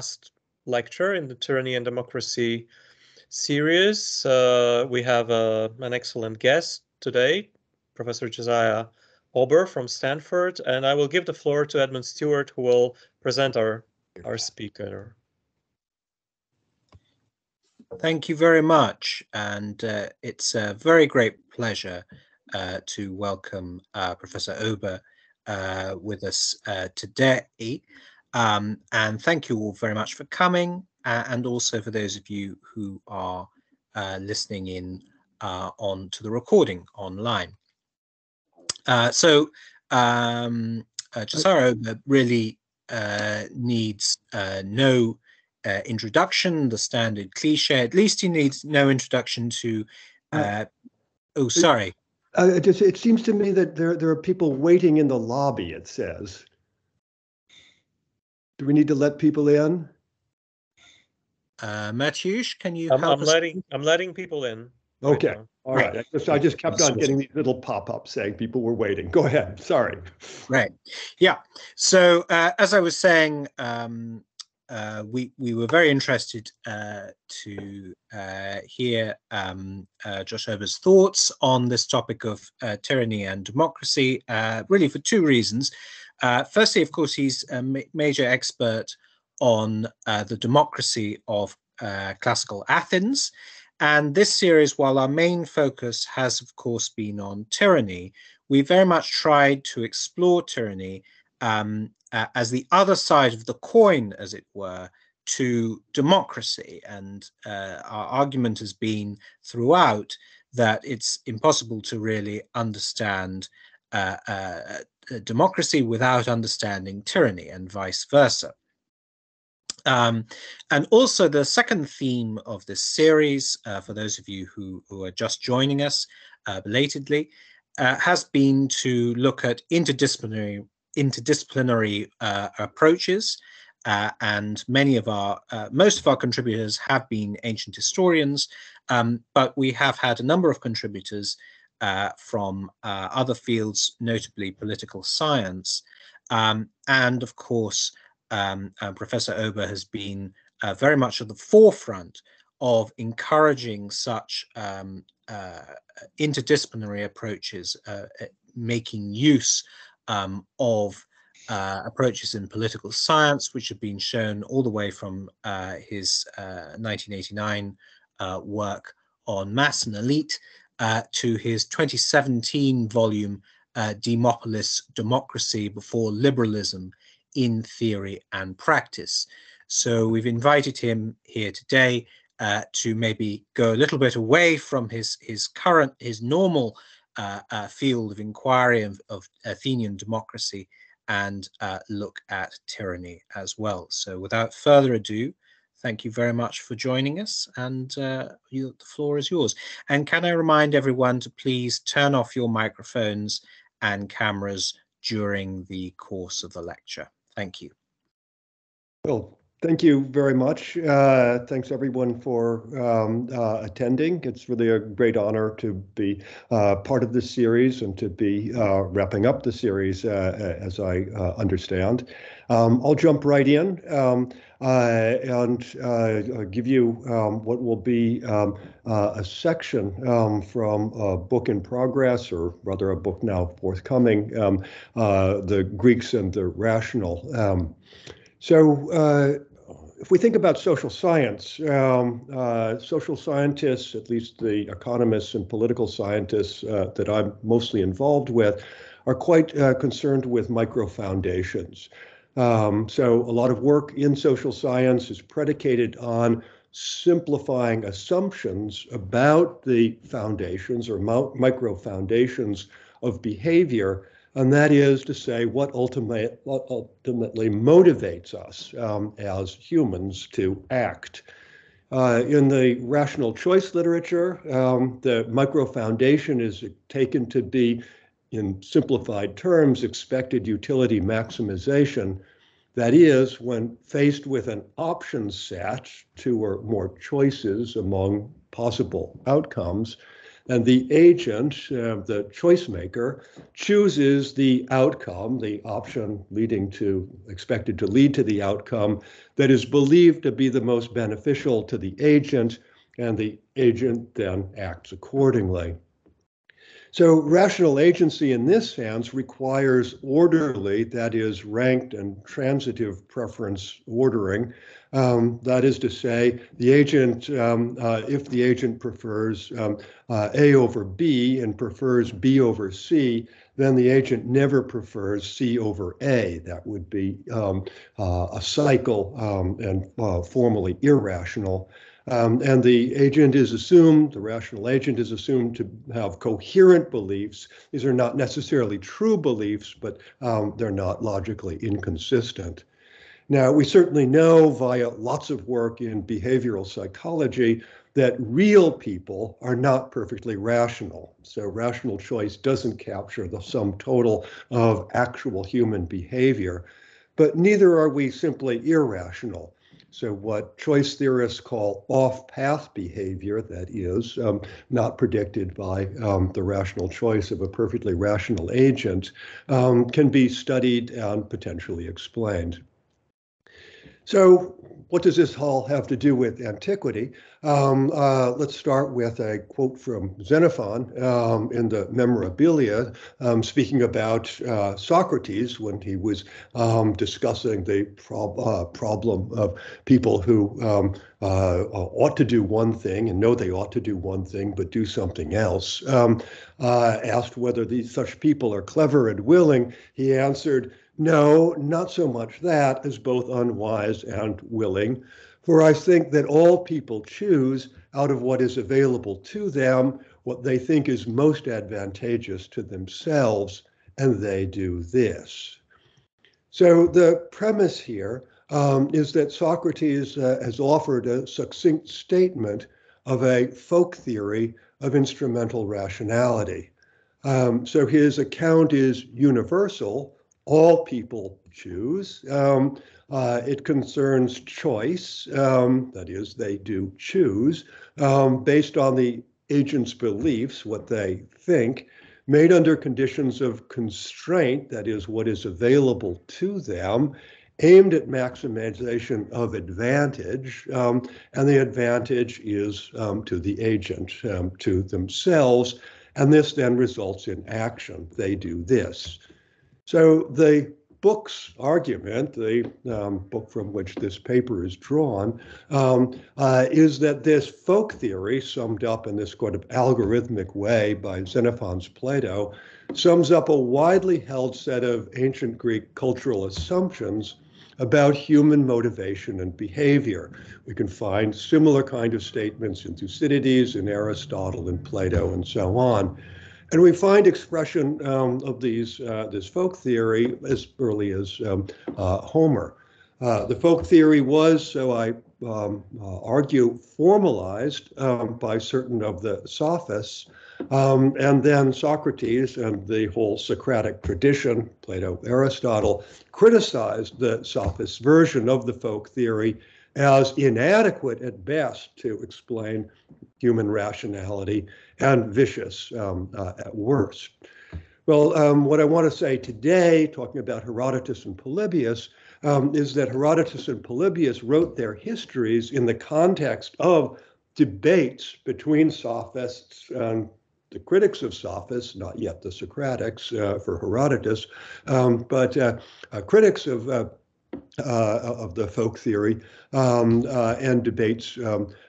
last lecture in the Tyranny and Democracy series. We have an excellent guest today, Professor Josiah Ober from Stanford, and I will give the floor to Edmund Stewart, who will present our speaker. Thank you very much, and it's a very great pleasure to welcome Professor Ober with us today. And thank you all very much for coming, and also for those of you who are listening in on to the recording online. Josiah Ober really needs no introduction, the standard cliche. At least he needs no introduction to. Oh, sorry. It seems to me that there are people waiting in the lobby. It says. Do we need to let people in? Matthews, can you help us? I'm letting people in. Okay. Right now. All right. I just kept on getting these little pop-ups saying people were waiting. Go ahead. Sorry. Right. Yeah. So as I was saying, we were very interested to hear Josh Ober's thoughts on this topic of tyranny and democracy, really for two reasons. Firstly, of course, he's a major expert on the democracy of classical Athens. And this series, while our main focus has, of course, been on tyranny, we very much tried to explore tyranny as the other side of the coin, as it were, to democracy. And our argument has been throughout that it's impossible to really understand democracy without understanding tyranny, and vice versa. And also the second theme of this series, for those of you who are just joining us belatedly, has been to look at interdisciplinary approaches, and most of our contributors have been ancient historians, but we have had a number of contributors from other fields, notably political science, and of course Professor Ober has been very much at the forefront of encouraging such interdisciplinary approaches, making use of approaches in political science, which have been shown all the way from his 1989 work on mass and elite to his 2017 volume, Demopolis, Democracy Before Liberalism in Theory and Practice. So we've invited him here today to maybe go a little bit away from his normal field of inquiry of Athenian democracy and look at tyranny as well. So without further ado, thank you very much for joining us, and the floor is yours. And can I remind everyone to please turn off your microphones and cameras during the course of the lecture. Thank you. Well, thank you very much. Thanks everyone for attending. It's really a great honor to be part of this series and to be wrapping up the series as I understand. I'll jump right in and give you what will be a section from a book in progress, or rather a book now forthcoming, The Greeks and the Rational. So if we think about social science, social scientists, at least the economists and political scientists that I'm mostly involved with, are quite concerned with micro-foundations. So a lot of work in social science is predicated on simplifying assumptions about the foundations or micro-foundations of behavior, and that is to say what ultimately motivates us as humans to act. In the rational choice literature, the micro-foundation is taken to be, in simplified terms, expected utility maximization. That is, when faced with an option set, two or more choices among possible outcomes, And the agent, the choice maker, chooses the outcome, the option expected to lead to the outcome that is believed to be the most beneficial to the agent, and the agent then acts accordingly. So rational agency in this sense requires orderly, that is, ranked and transitive preference ordering. That is to say, the agent, if the agent prefers A over B and prefers B over C, then the agent never prefers C over A. That would be a cycle and formally irrational. And the agent is assumed, the rational agent is assumed to have coherent beliefs. These are not necessarily true beliefs, but they're not logically inconsistent. Now, we certainly know via lots of work in behavioral psychology that real people are not perfectly rational. So rational choice doesn't capture the sum total of actual human behavior, but neither are we simply irrational. So what choice theorists call off-path behavior, that is, not predicted by the rational choice of a perfectly rational agent, can be studied and potentially explained. So what does this all have to do with antiquity? Let's start with a quote from Xenophon in the Memorabilia, speaking about Socrates when he was discussing the problem of people who ought to do one thing and know they ought to do one thing but do something else. Asked whether such people are clever and willing, he answered, "No, not so much that as both unwise and willing, for I think that all people choose out of what is available to them what they think is most advantageous to themselves, and they do this." So the premise here is that Socrates has offered a succinct statement of a folk theory of instrumental rationality. So his account is universal. All people choose. It concerns choice, that is, they do choose, based on the agent's beliefs, what they think, made under conditions of constraint, that is, what is available to them, aimed at maximization of advantage, and the advantage is to the agent, to themselves, and this then results in action. They do this. So the book's argument, the book from which this paper is drawn, is that this folk theory, summed up in this kind of algorithmic way by Xenophon's Plato, sums up a widely held set of ancient Greek cultural assumptions about human motivation and behavior. We can find similar kind of statements in Thucydides, in Aristotle, in Plato, and so on. And we find expression of this folk theory as early as Homer. The folk theory was, so I argue, formalized by certain of the sophists, and then Socrates and the whole Socratic tradition, Plato, Aristotle, criticized the sophist version of the folk theory as inadequate at best to explain human rationality and vicious at worst. Well, what I want to say today, talking about Herodotus and Polybius, is that Herodotus and Polybius wrote their histories in the context of debates between sophists and the critics of sophists, not yet the Socratics for Herodotus, but critics of the folk theory and debates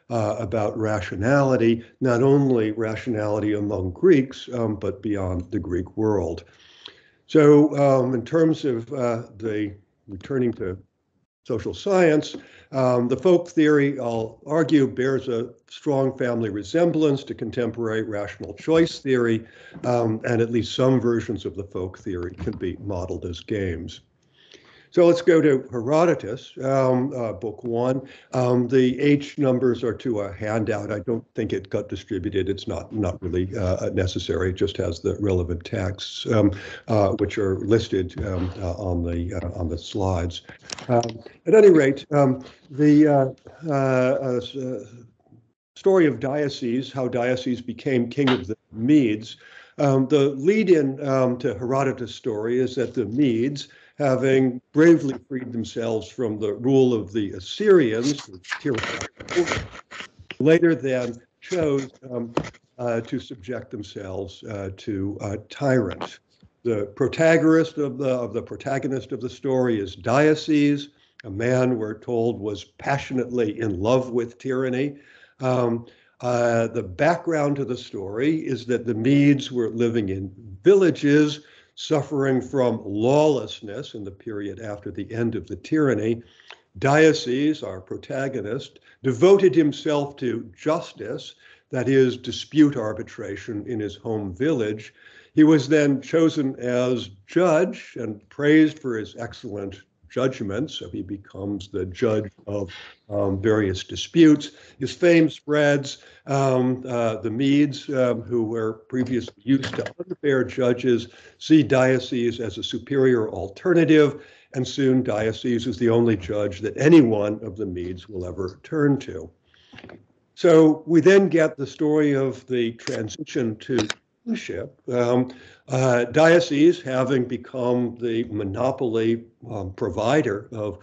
about rationality, not only rationality among Greeks, but beyond the Greek world. So in terms of the returning to social science, the folk theory, I'll argue, bears a strong family resemblance to contemporary rational choice theory, and at least some versions of the folk theory can be modeled as games. So let's go to Herodotus, book one. The H numbers are to a handout. I don't think it got distributed. It's not really necessary. It just has the relevant texts, which are listed on the slides. At any rate, the story of Darius, how Darius became king of the Medes. The lead-in to Herodotus' story is that the Medes, having bravely freed themselves from the rule of the Assyrians, later then chose to subject themselves to a tyrant. The protagonist of the story is Darius, a man we're told was passionately in love with tyranny. The background to the story is that the Medes were living in villages, suffering from lawlessness in the period after the end of the tyranny. Darius, our protagonist, devoted himself to justice, that is, dispute arbitration in his home village. He was then chosen as judge and praised for his excellent judgment, so he becomes the judge of various disputes. His fame spreads. The Medes, who were previously used to unfair judges, see Darius as a superior alternative, and soon Darius is the only judge that any one of the Medes will ever turn to. So we then get the story of the transition to kingship. Darius, having become the monopoly provider of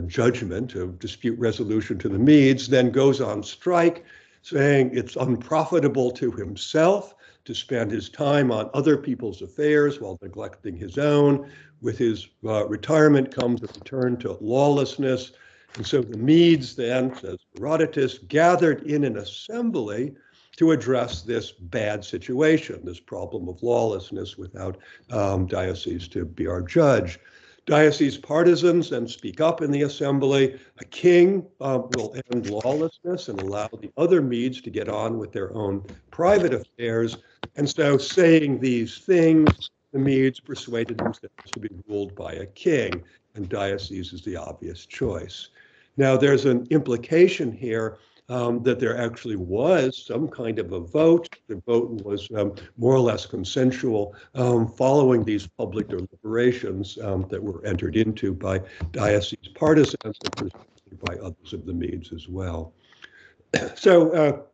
judgment, of dispute resolution to the Medes, then goes on strike, saying it's unprofitable to himself to spend his time on other people's affairs while neglecting his own. With his retirement comes a return to lawlessness. And so the Medes then, says Herodotus, gathered in an assembly to address this bad situation, this problem of lawlessness without Darius to be our judge. Darius' partisans then speak up in the assembly. A king will end lawlessness and allow the other Medes to get on with their own private affairs. And so saying these things, the Medes persuaded themselves to be ruled by a king, and Darius is the obvious choice. Now, there's an implication here that there actually was some kind of a vote. The vote was more or less consensual following these public deliberations that were entered into by Darius' partisans and presumably by others of the Medes as well. So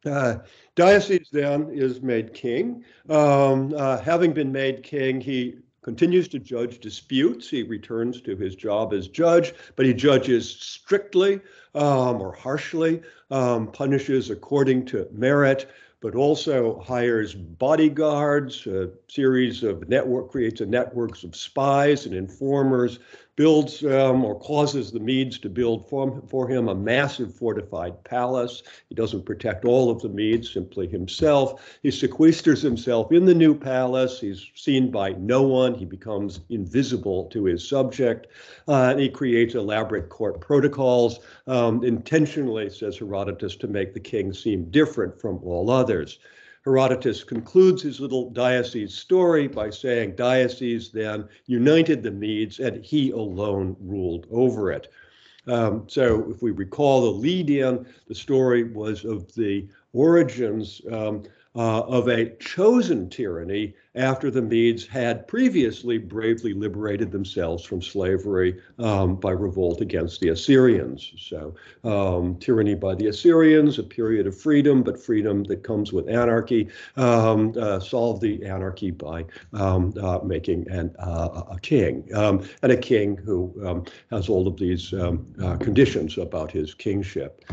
Darius then is made king. Having been made king, he continues to judge disputes. He returns to his job as judge, but he judges strictly or harshly, punishes according to merit, but also hires bodyguards, a series of creates a networks of spies and informers, builds or causes the Medes to build for him a massive fortified palace. He doesn't protect all of the Medes, simply himself. He sequesters himself in the new palace. He's seen by no one. He becomes invisible to his subject. And he creates elaborate court protocols, intentionally, says Herodotus, to make the king seem different from all others. Herodotus concludes his little Darius story by saying Darius then united the Medes and he alone ruled over it. So if we recall the lead-in, the story was of the origins of a chosen tyranny after the Medes had previously bravely liberated themselves from slavery by revolt against the Assyrians. So tyranny by the Assyrians, a period of freedom, but freedom that comes with anarchy, solved the anarchy by making a king, and a king who has all of these conditions about his kingship.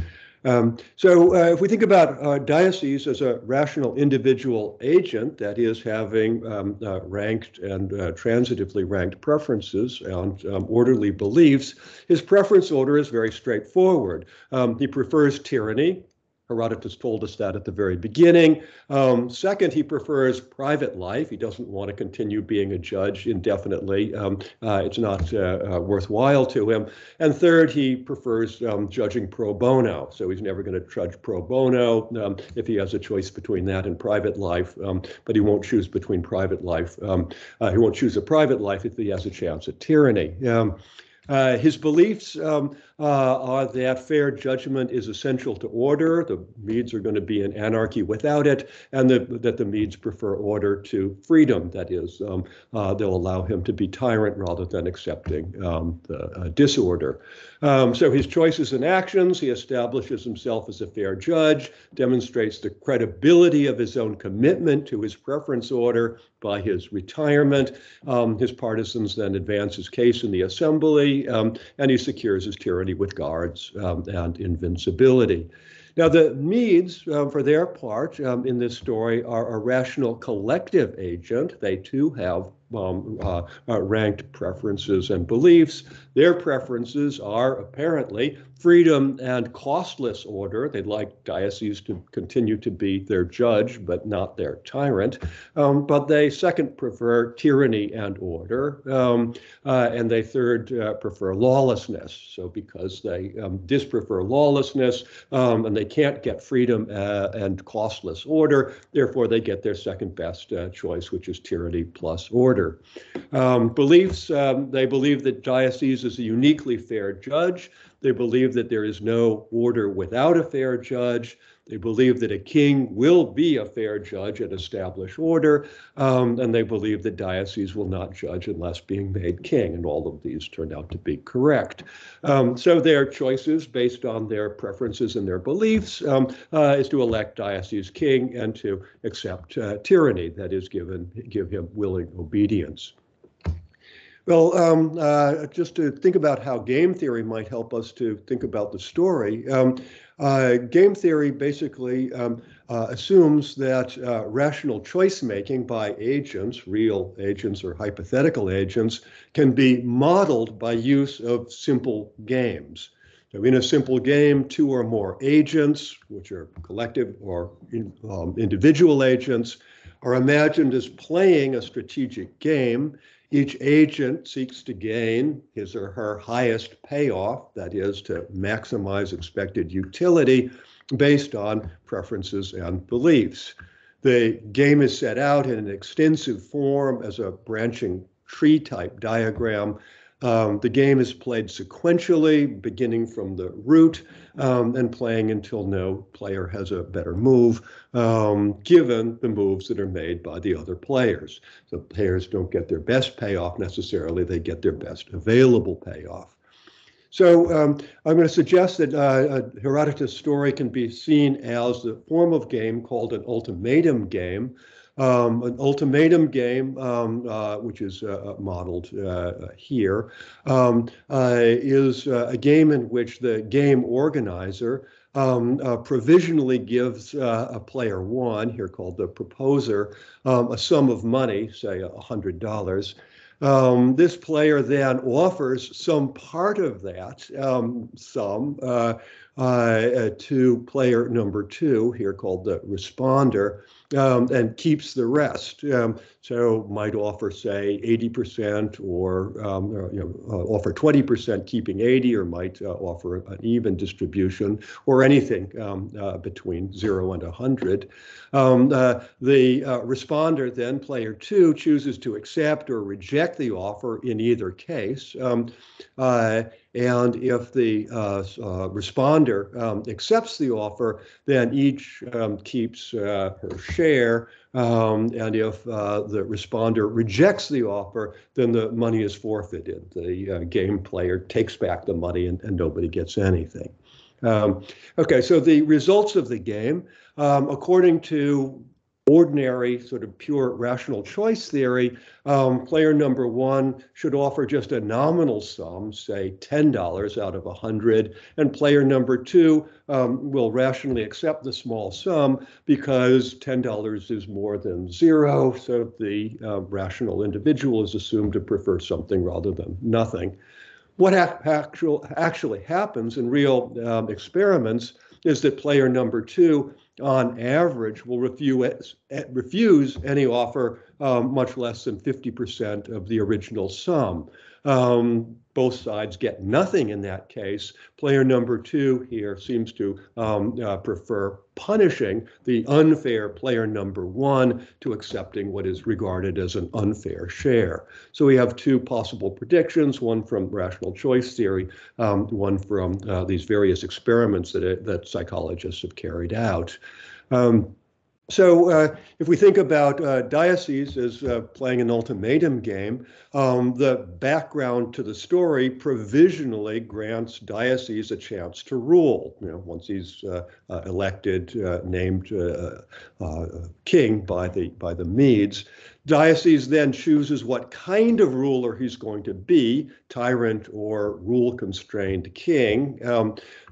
So if we think about Darius as a rational individual agent, that is having ranked and transitively ranked preferences and orderly beliefs, his preference order is very straightforward. He prefers tyranny. Herodotus told us that at the very beginning. Second, he prefers private life. He doesn't want to continue being a judge indefinitely. It's not worthwhile to him. And third, he prefers judging pro bono. So he's never going to judge pro bono if he has a choice between that and private life. But he won't choose between private life. He won't choose a private life if he has a chance at tyranny. His beliefs are that fair judgment is essential to order. The Medes are going to be in anarchy without it, and that the Medes prefer order to freedom. That is, they'll allow him to be tyrant rather than accepting the disorder. So his choices and actions, he establishes himself as a fair judge, demonstrates the credibility of his own commitment to his preference order by his retirement. His partisans then advance his case in the assembly, and he secures his tyranny with guards and invincibility. Now, the Medes, for their part, in this story, are a rational collective agent. They too have ranked preferences and beliefs. Their preferences are apparently freedom and costless order. They'd like dioceses to continue to be their judge, but not their tyrant. But they second prefer tyranny and order. And they third prefer lawlessness. So because they disprefer lawlessness and they can't get freedom and costless order, therefore they get their second best choice, which is tyranny plus order. Beliefs, they believe that diocese is a uniquely fair judge. They believe that there is no order without a fair judge. They believe that a king will be a fair judge and establish order. And they believe that diocese will not judge unless being made king. And all of these turned out to be correct. So their choices based on their preferences and their beliefs is to elect diocese king and to accept tyranny, that is, give him willing obedience. Well, just to think about how game theory might help us to think about the story, game theory basically assumes that rational choice making by agents, real agents or hypothetical agents, can be modeled by use of simple games. So in a simple game, two or more agents, which are collective or individual agents, are imagined as playing a strategic game. Each agent seeks to gain his or her highest payoff, that is, to maximize expected utility based on preferences and beliefs. The game is set out in an extensive form as a branching tree-type diagram. The game is played sequentially, beginning from the root and playing until no player has a better move, given the moves that are made by the other players. So players don't get their best payoff necessarily, they get their best available payoff. So I'm going to suggest that Herodotus' story can be seen as the form of game called an ultimatum game. An ultimatum game, which is modeled here, is a game in which the game organizer provisionally gives a player one, here called the proposer, a sum of money, say $100. This player then offers some part of that sum to player number two, here called the responder, and keeps the rest. So might offer, say, 80% or offer 20%, keeping 80, or might offer an even distribution, or anything between 0 and 100. The responder, then, player two, chooses to accept or reject the offer in either case. And if the responder accepts the offer, then each keeps her share. And if the responder rejects the offer, then the money is forfeited. The game player takes back the money and nobody gets anything. Okay, so the results of the game, according to ordinary sort of pure rational choice theory, player number one should offer just a nominal sum, say $10 out of 100, and player number two will rationally accept the small sum because $10 is more than 0, so the rational individual is assumed to prefer something rather than nothing. What actually happens in real experiments is that player number two, on average, will refuse any offer much less than 50% of the original sum. Both sides get nothing in that case. Player number 2 here seems to prefer punishing the unfair player number 1 to accepting what is regarded as an unfair share. So we have 2 possible predictions, one from rational choice theory, one from these various experiments that psychologists have carried out. So if we think about dioceses as playing an ultimatum game, the background to the story provisionally grants dioceses a chance to rule. Once he's elected, named king by the Medes. Diocese then chooses what kind of ruler he's going to be, tyrant or rule-constrained king.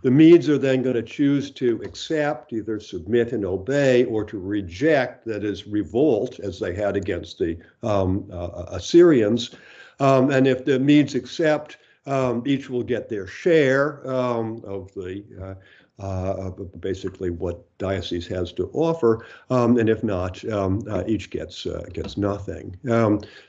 The Medes are then going to choose to accept, either submit and obey, or to reject, that is, revolt, as they had against the Assyrians. And if the Medes accept, each will get their share of the basically what diocese has to offer, and if not, each gets nothing.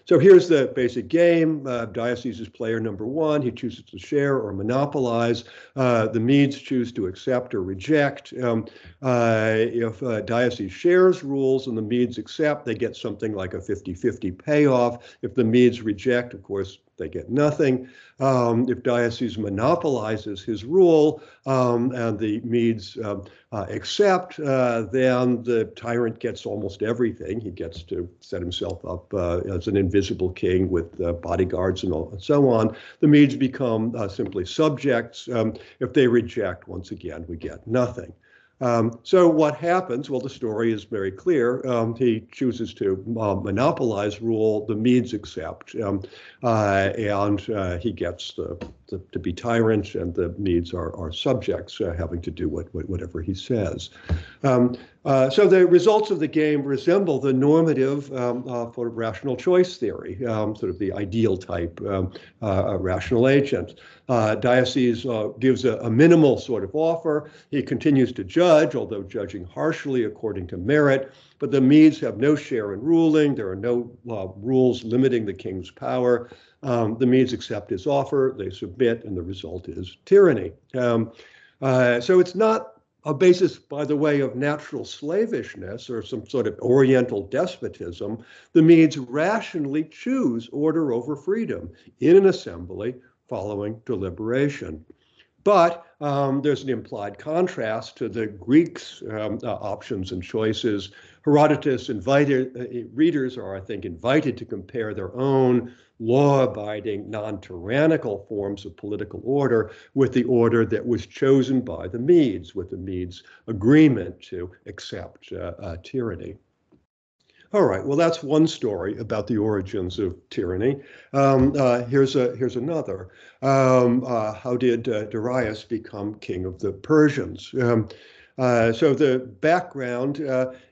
So here's the basic game. Diocese is player number 1. He chooses to share or monopolize. The Medes choose to accept or reject. If diocese shares rules and the Medes accept, they get something like a 50-50 payoff. If the Medes reject, of course, they get nothing. If diocese monopolizes his rule and the Medes accept, then the tyrant gets almost everything. He gets to set himself up as an invisible king with bodyguards and so on. The Medes become simply subjects. If they reject, once again, we get nothing. So what happens? Well, the story is very clear. He chooses to monopolize rule. The Medes accept, and he gets to be tyrant, and the Medes are subjects, having to do whatever he says. So the results of the game resemble the normative for rational choice theory, sort of the ideal type rational agent. Diocese gives a minimal sort of offer. He continues to judge, although judging harshly according to merit. But the Medes have no share in ruling. There are no rules limiting the king's power. The Medes accept his offer. They submit, and the result is tyranny. So it's not a basis, by the way, of natural slavishness or some sort of oriental despotism. The Medes rationally choose order over freedom in an assembly following deliberation. But there's an implied contrast to the Greeks' options and choices. Herodotus readers are, I think, invited to compare their own law-abiding, non-tyrannical forms of political order with the order that was chosen by the Medes, with the Medes' agreement to accept tyranny. All right, well, that's one story about the origins of tyranny. Here's another. How did Darius become king of the Persians? So the background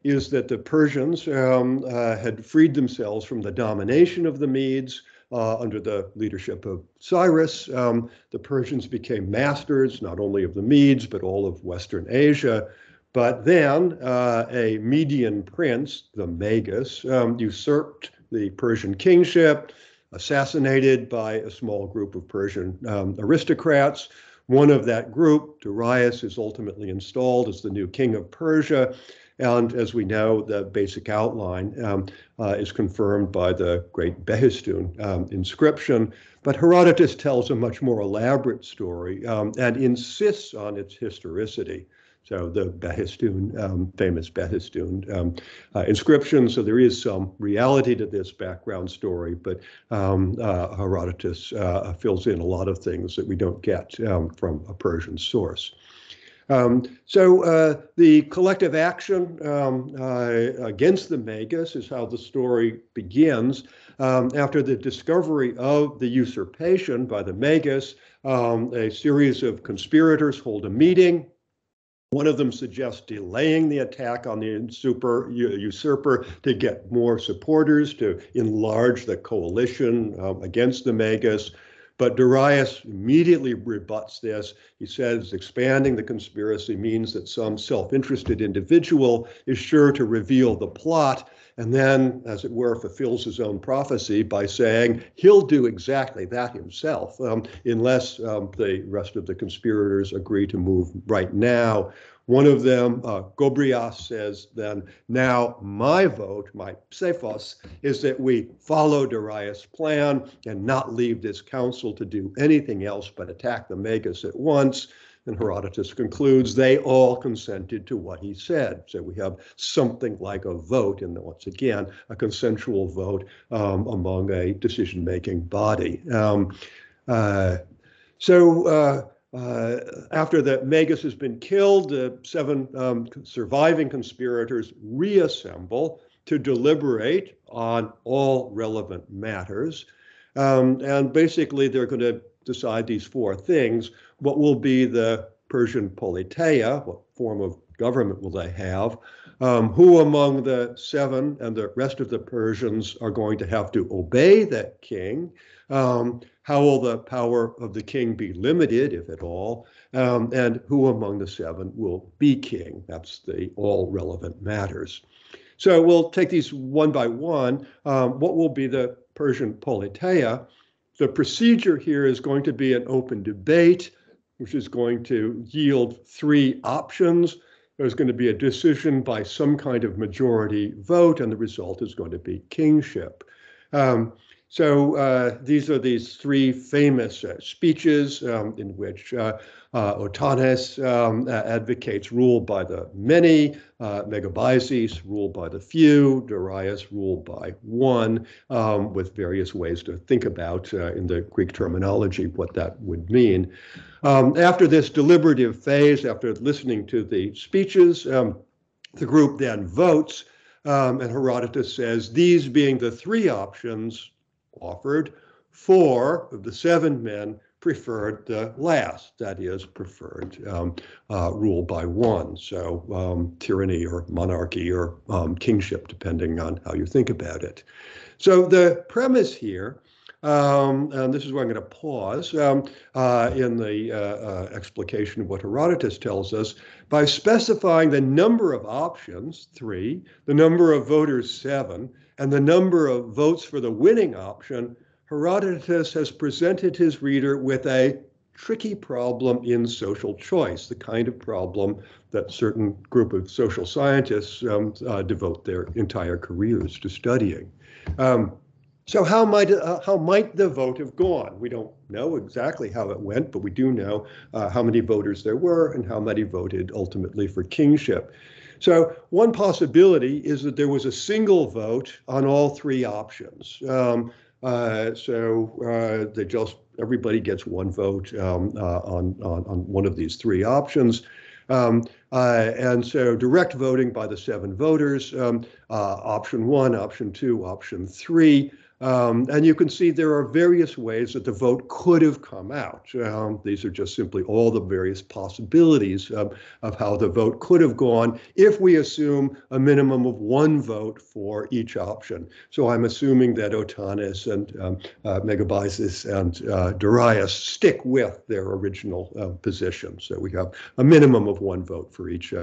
is that the Persians had freed themselves from the domination of the Medes under the leadership of Cyrus. The Persians became masters not only of the Medes, but all of Western Asia. But then a Median prince, the Magus, usurped the Persian kingship, assassinated by a small group of Persian aristocrats. One of that group, Darius, is ultimately installed as the new king of Persia. And as we know, the basic outline is confirmed by the great Behistun inscription. But Herodotus tells a much more elaborate story and insists on its historicity. So the Behistun, famous Behistun inscription. So there is some reality to this background story, but Herodotus fills in a lot of things that we don't get from a Persian source. So the collective action against the Magus is how the story begins. After the discovery of the usurpation by the Magus, a series of conspirators hold a meeting. One of them suggests delaying the attack on the usurper to get more supporters, to enlarge the coalition against the Magus. But Darius immediately rebuts this. He says expanding the conspiracy means that some self-interested individual is sure to reveal the plot, and then, as it were, fulfills his own prophecy by saying he'll do exactly that himself, unless the rest of the conspirators agree to move right now. One of them, Gobrias, says then, now my vote, my psephos, is that we follow Darius' plan and not leave this council to do anything else but attack the Magus at once. And Herodotus concludes they all consented to what he said. So we have something like a vote, and once again, a consensual vote among a decision-making body. After the Magus has been killed, the 7 surviving conspirators reassemble to deliberate on all relevant matters. And basically, they're going to decide these 4 things. What will be the Persian politeia? What form of government will they have? Who among the 7 and the rest of the Persians are going to have to obey that king? How will the power of the king be limited, if at all? And who among the 7 will be king? That's the all relevant matters. So we'll take these one by one. What will be the Persian politeia? The procedure here is going to be an open debate, which is going to yield 3 options. There's going to be a decision by some kind of majority vote, and the result is going to be kingship. These are these 3 famous speeches in which Otanes advocates rule by the many, Megabyzus rule by the few, Darius rule by one, with various ways to think about in the Greek terminology what that would mean. After this deliberative phase, after listening to the speeches, the group then votes, and Herodotus says, these being the 3 options offered, 4 of the 7 men preferred the last, that is, preferred rule by one. So tyranny or monarchy or kingship, depending on how you think about it. So the premise here, and this is where I'm going to pause in the explication of what Herodotus tells us, by specifying the number of options, 3, the number of voters, 7, and the number of votes for the winning option, Herodotus has presented his reader with a tricky problem in social choice, the kind of problem that certain group of social scientists devote their entire careers to studying. So how might the vote have gone? We don't know exactly how it went, but we do know how many voters there were and how many voted ultimately for kingship. So one possibility is that there was a single vote on all 3 options. Everybody gets one vote on one of these 3 options. And so direct voting by the 7 voters, option 1, option 2, option 3. And you can see there are various ways that the vote could have come out. These are just simply all the various possibilities of how the vote could have gone if we assume a minimum of 1 vote for each option. So I'm assuming that Otanes and Megabyzus and Darius stick with their original position. So we have a minimum of 1 vote for each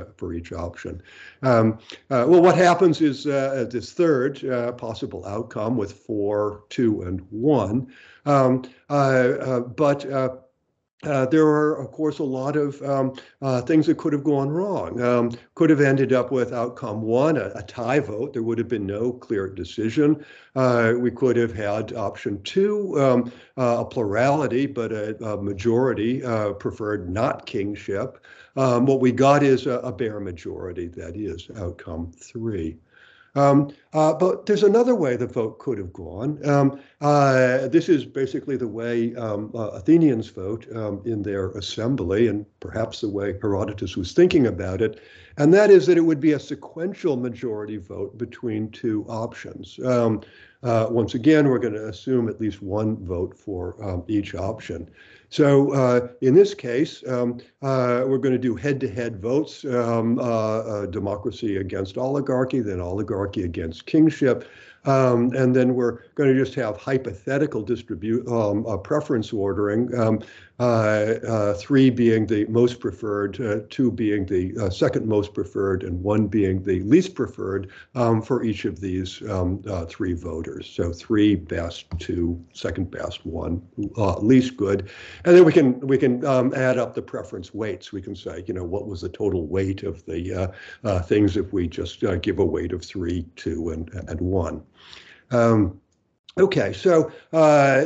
option. Well, what happens is this third possible outcome with 4, 2, and 1. There are, of course, a lot of things that could have gone wrong. Could have ended up with outcome 1, a tie vote. There would have been no clear decision. We could have had option 2, a plurality, but a majority preferred not kingship. What we got is a bare majority, that is outcome 3. But there's another way the vote could have gone. This is basically the way Athenians vote in their assembly, and perhaps the way Herodotus was thinking about it. And that is that it would be a sequential majority vote between 2 options. Once again, we're going to assume at least 1 vote for each option. So in this case, we're going to do head-to-head votes, democracy against oligarchy, then oligarchy against kingship. And then we're going to just have hypothetical preference ordering 3 being the most preferred, 2 being the second most preferred, and 1 being the least preferred for each of these 3 voters. So 3 best, 2 second best, 1 least good, and then we can add up the preference weights. We can say, what was the total weight of the things if we just give a weight of 3, 2, and 1. Okay, so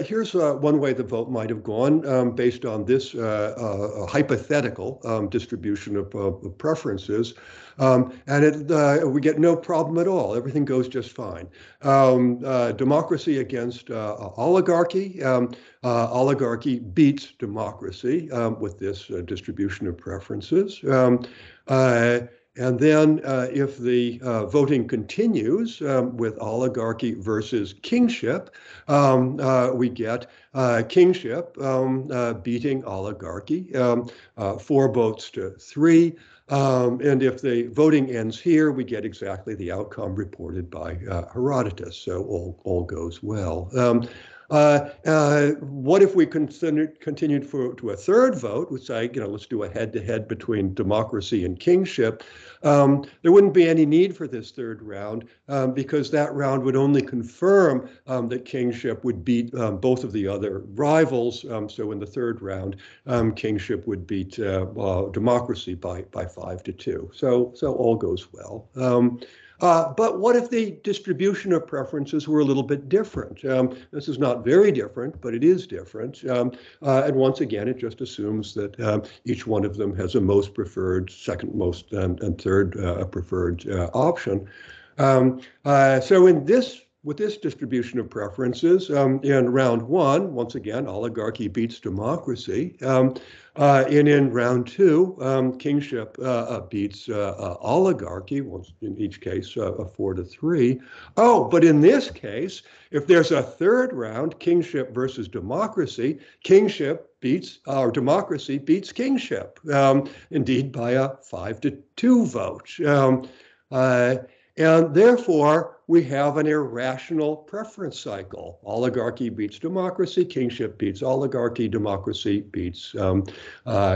here's one way the vote might have gone based on this hypothetical distribution of preferences. And we get no problem at all. Everything goes just fine. Democracy against oligarchy. Oligarchy beats democracy with this distribution of preferences. And then if the voting continues with oligarchy versus kingship, we get kingship beating oligarchy, 4 votes to 3. And if the voting ends here, we get exactly the outcome reported by Herodotus. So all goes well. What if we continued to a third vote, which let's do a head-to-head between democracy and kingship? There wouldn't be any need for this third round because that round would only confirm that kingship would beat both of the other rivals. So in the third round, kingship would beat democracy by 5-2. So all goes well. But what if the distribution of preferences were a little bit different? This is not very different, but it is different. And once again, it just assumes that each one of them has a most preferred, second most, and third preferred option. So with this distribution of preferences, in round 1, once again, oligarchy beats democracy. And in round 2, kingship beats oligarchy, in each case 4-3. Oh, but in this case, if there's a third round, kingship versus democracy, kingship beats, or democracy beats kingship, indeed by a 5-2 vote. And therefore, we have an irrational preference cycle. Oligarchy beats democracy, kingship beats oligarchy, democracy beats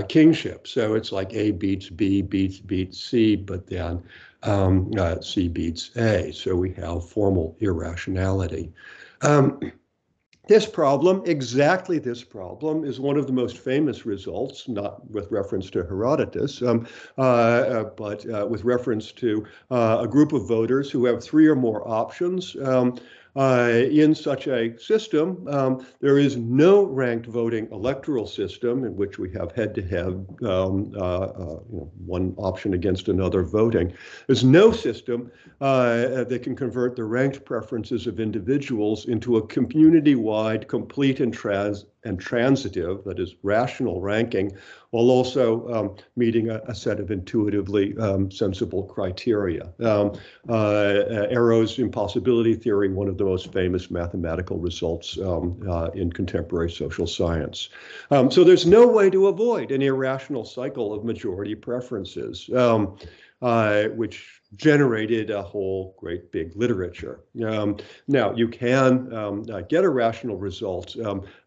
kingship. So it's like A beats B, beats C, but then C beats A. So we have formal irrationality. This problem, exactly this problem, is one of the most famous results, not with reference to Herodotus, but with reference to a group of voters who have 3 or more options. In such a system, there is no ranked voting electoral system in which we have head-to-head, one option against another voting. There's no system that can convert the ranked preferences of individuals into a community-wide, complete and transitive, that is, rational ranking, while also meeting a set of intuitively sensible criteria. Arrow's impossibility theory, one of the most famous mathematical results in contemporary social science. So there's no way to avoid an irrational cycle of majority preferences, which generated a whole great big literature. Now, you can get a rational result,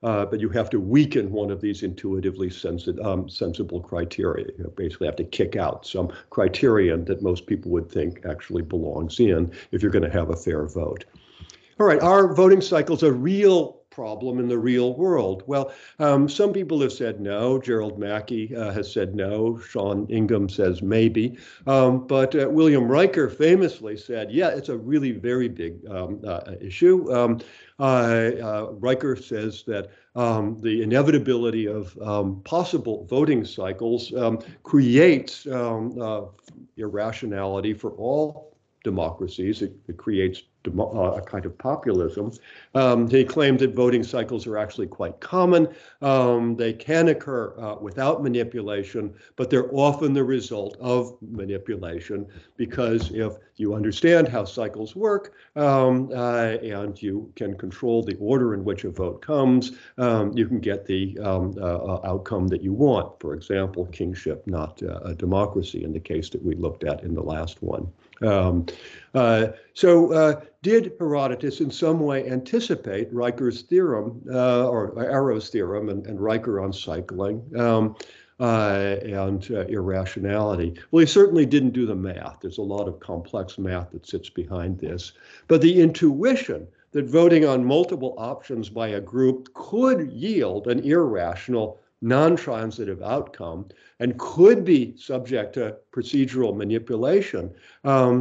but you have to weaken one of these intuitively sensible criteria. You basically have to kick out some criterion that most people would think actually belongs in if you're going to have a fair vote. All right, are voting cycles a real problem in the real world? Well, some people have said no. Gerald Mackey has said no. Sean Ingham says maybe. But William Riker famously said, yeah, it's a really very big issue. Riker says that the inevitability of possible voting cycles creates irrationality for all democracies. It creates a kind of populism. He claimed that voting cycles are actually quite common. They can occur without manipulation, but they're often the result of manipulation, because if you understand how cycles work and you can control the order in which a vote comes, you can get the outcome that you want. For example, kingship, not a democracy, in the case that we looked at in the last one. Did Herodotus in some way anticipate Riker's theorem, or Arrow's theorem, and Riker on cycling and irrationality? Well, he certainly didn't do the math. There's a lot of complex math that sits behind this. But the intuition that voting on multiple options by a group could yield an irrational, non-transitive outcome and could be subject to procedural manipulation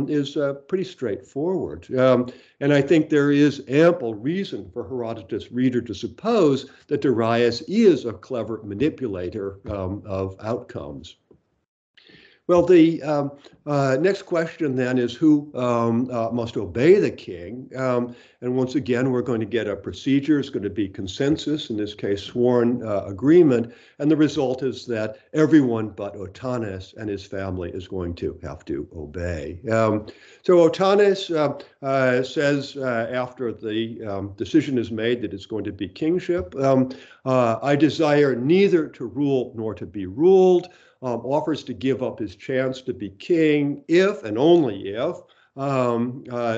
is pretty straightforward. And I think there is ample reason for Herodotus' reader to suppose that Darius is a clever manipulator of outcomes. Well, the next question then is who must obey the king? And once again, we're going to get a procedure. It's going to be consensus, in this case, sworn agreement. And the result is that everyone but Otanes and his family is going to have to obey. So Otanes says after the decision is made that it's going to be kingship, I desire neither to rule nor to be ruled. Offers to give up his chance to be king if and only if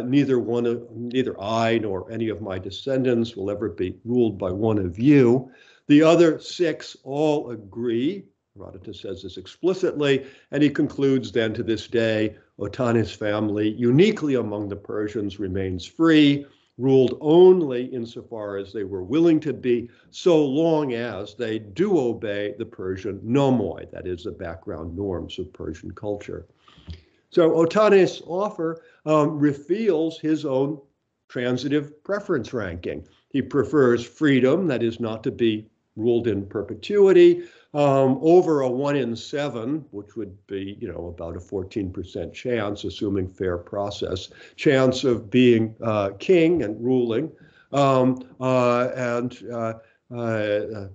neither I nor any of my descendants will ever be ruled by one of you. The other 6 all agree. Herodotus says this explicitly, and he concludes then to this day, Otanes' family, uniquely among the Persians, remains free, ruled only insofar as they were willing to be, so long as they do obey the Persian nomoi, that is, the background norms of Persian culture. So Otanes' offer reveals his own transitive preference ranking. He prefers freedom, that is, not to be ruled in perpetuity, over a 1 in 7, which would be, about a 14% chance, assuming fair process, chance of being king and ruling, and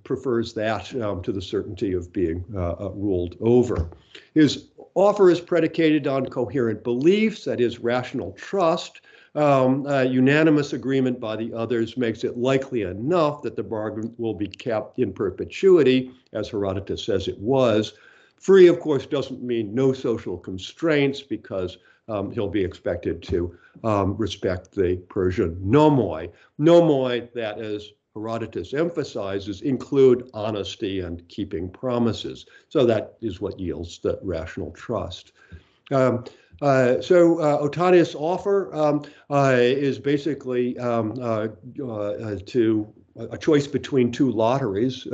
prefers that to the certainty of being ruled over. His offer is predicated on coherent beliefs, that is, rational trust. Unanimous agreement by the others makes it likely enough that the bargain will be kept in perpetuity, as Herodotus says it was. Free, of course, doesn't mean no social constraints, because he'll be expected to respect the Persian nomoi. Nomoi, that, as Herodotus emphasizes, include honesty and keeping promises. So that is what yields the rational trust. Otanes' offer is basically to a choice between 2 lotteries.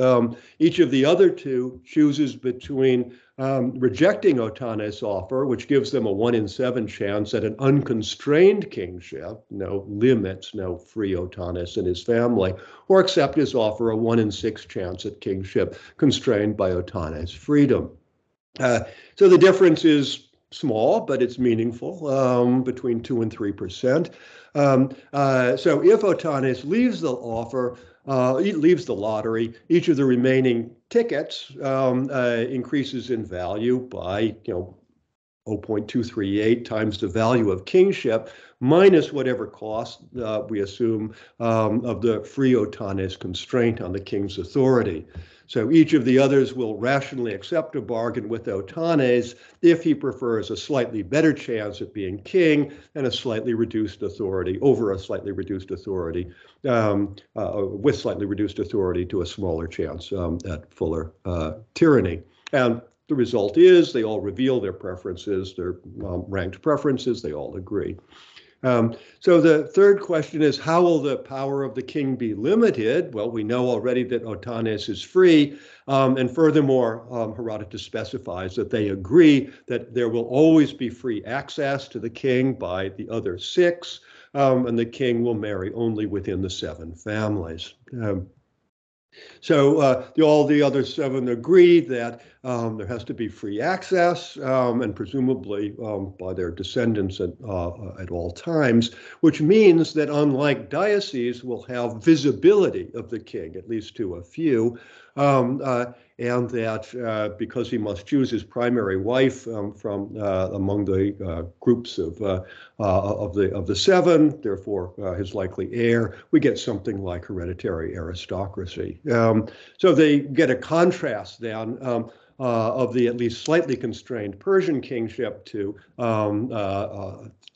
Each of the other 2 chooses between rejecting Otanes' offer, which gives them a 1 in 7 chance at an unconstrained kingship, no limits, no free Otanes and his family, or accept his offer, a 1 in 6 chance at kingship constrained by Otanes' freedom. So the difference is small, but it's meaningful, between 2 and 3%. So if Otanes leaves the offer, leaves the lottery, each of the remaining tickets increases in value by 0.238 times the value of kingship, minus whatever cost we assume of the free Otanes constraint on the king's authority. So each of the others will rationally accept a bargain with Otanes if he prefers a slightly better chance at being king and a slightly reduced authority over a slightly reduced authority, with slightly reduced authority to a smaller chance at fuller tyranny. And the result is they all reveal their preferences, their ranked preferences, they all agree. So the third question is, how will the power of the king be limited? Well, we know already that Otanes is free, and furthermore, Herodotus specifies that they agree that there will always be free access to the king by the other 6, and the king will marry only within the 7 families. So all the other 7 agree that there has to be free access, and presumably by their descendants at all times, which means that unlike dioceses will have visibility of the king, at least to a few, and that because he must choose his primary wife from among the groups of the 7, therefore his likely heir, we get something like hereditary aristocracy. So they get a contrast then of the at least slightly constrained Persian kingship to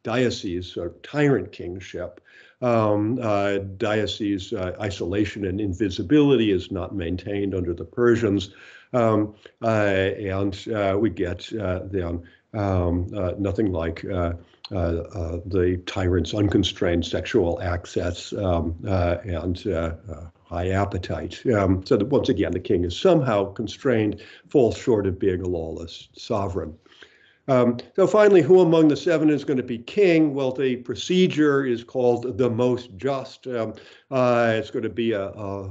diocese or tyrant kingship. Diocese isolation and invisibility is not maintained under the Persians, and we get then nothing like the tyrant's unconstrained sexual access and high appetite. So that once again, the king is somehow constrained, falls short of being a lawless sovereign. So finally, who among the seven is going to be king? Well, the procedure is called the most just. It's going to be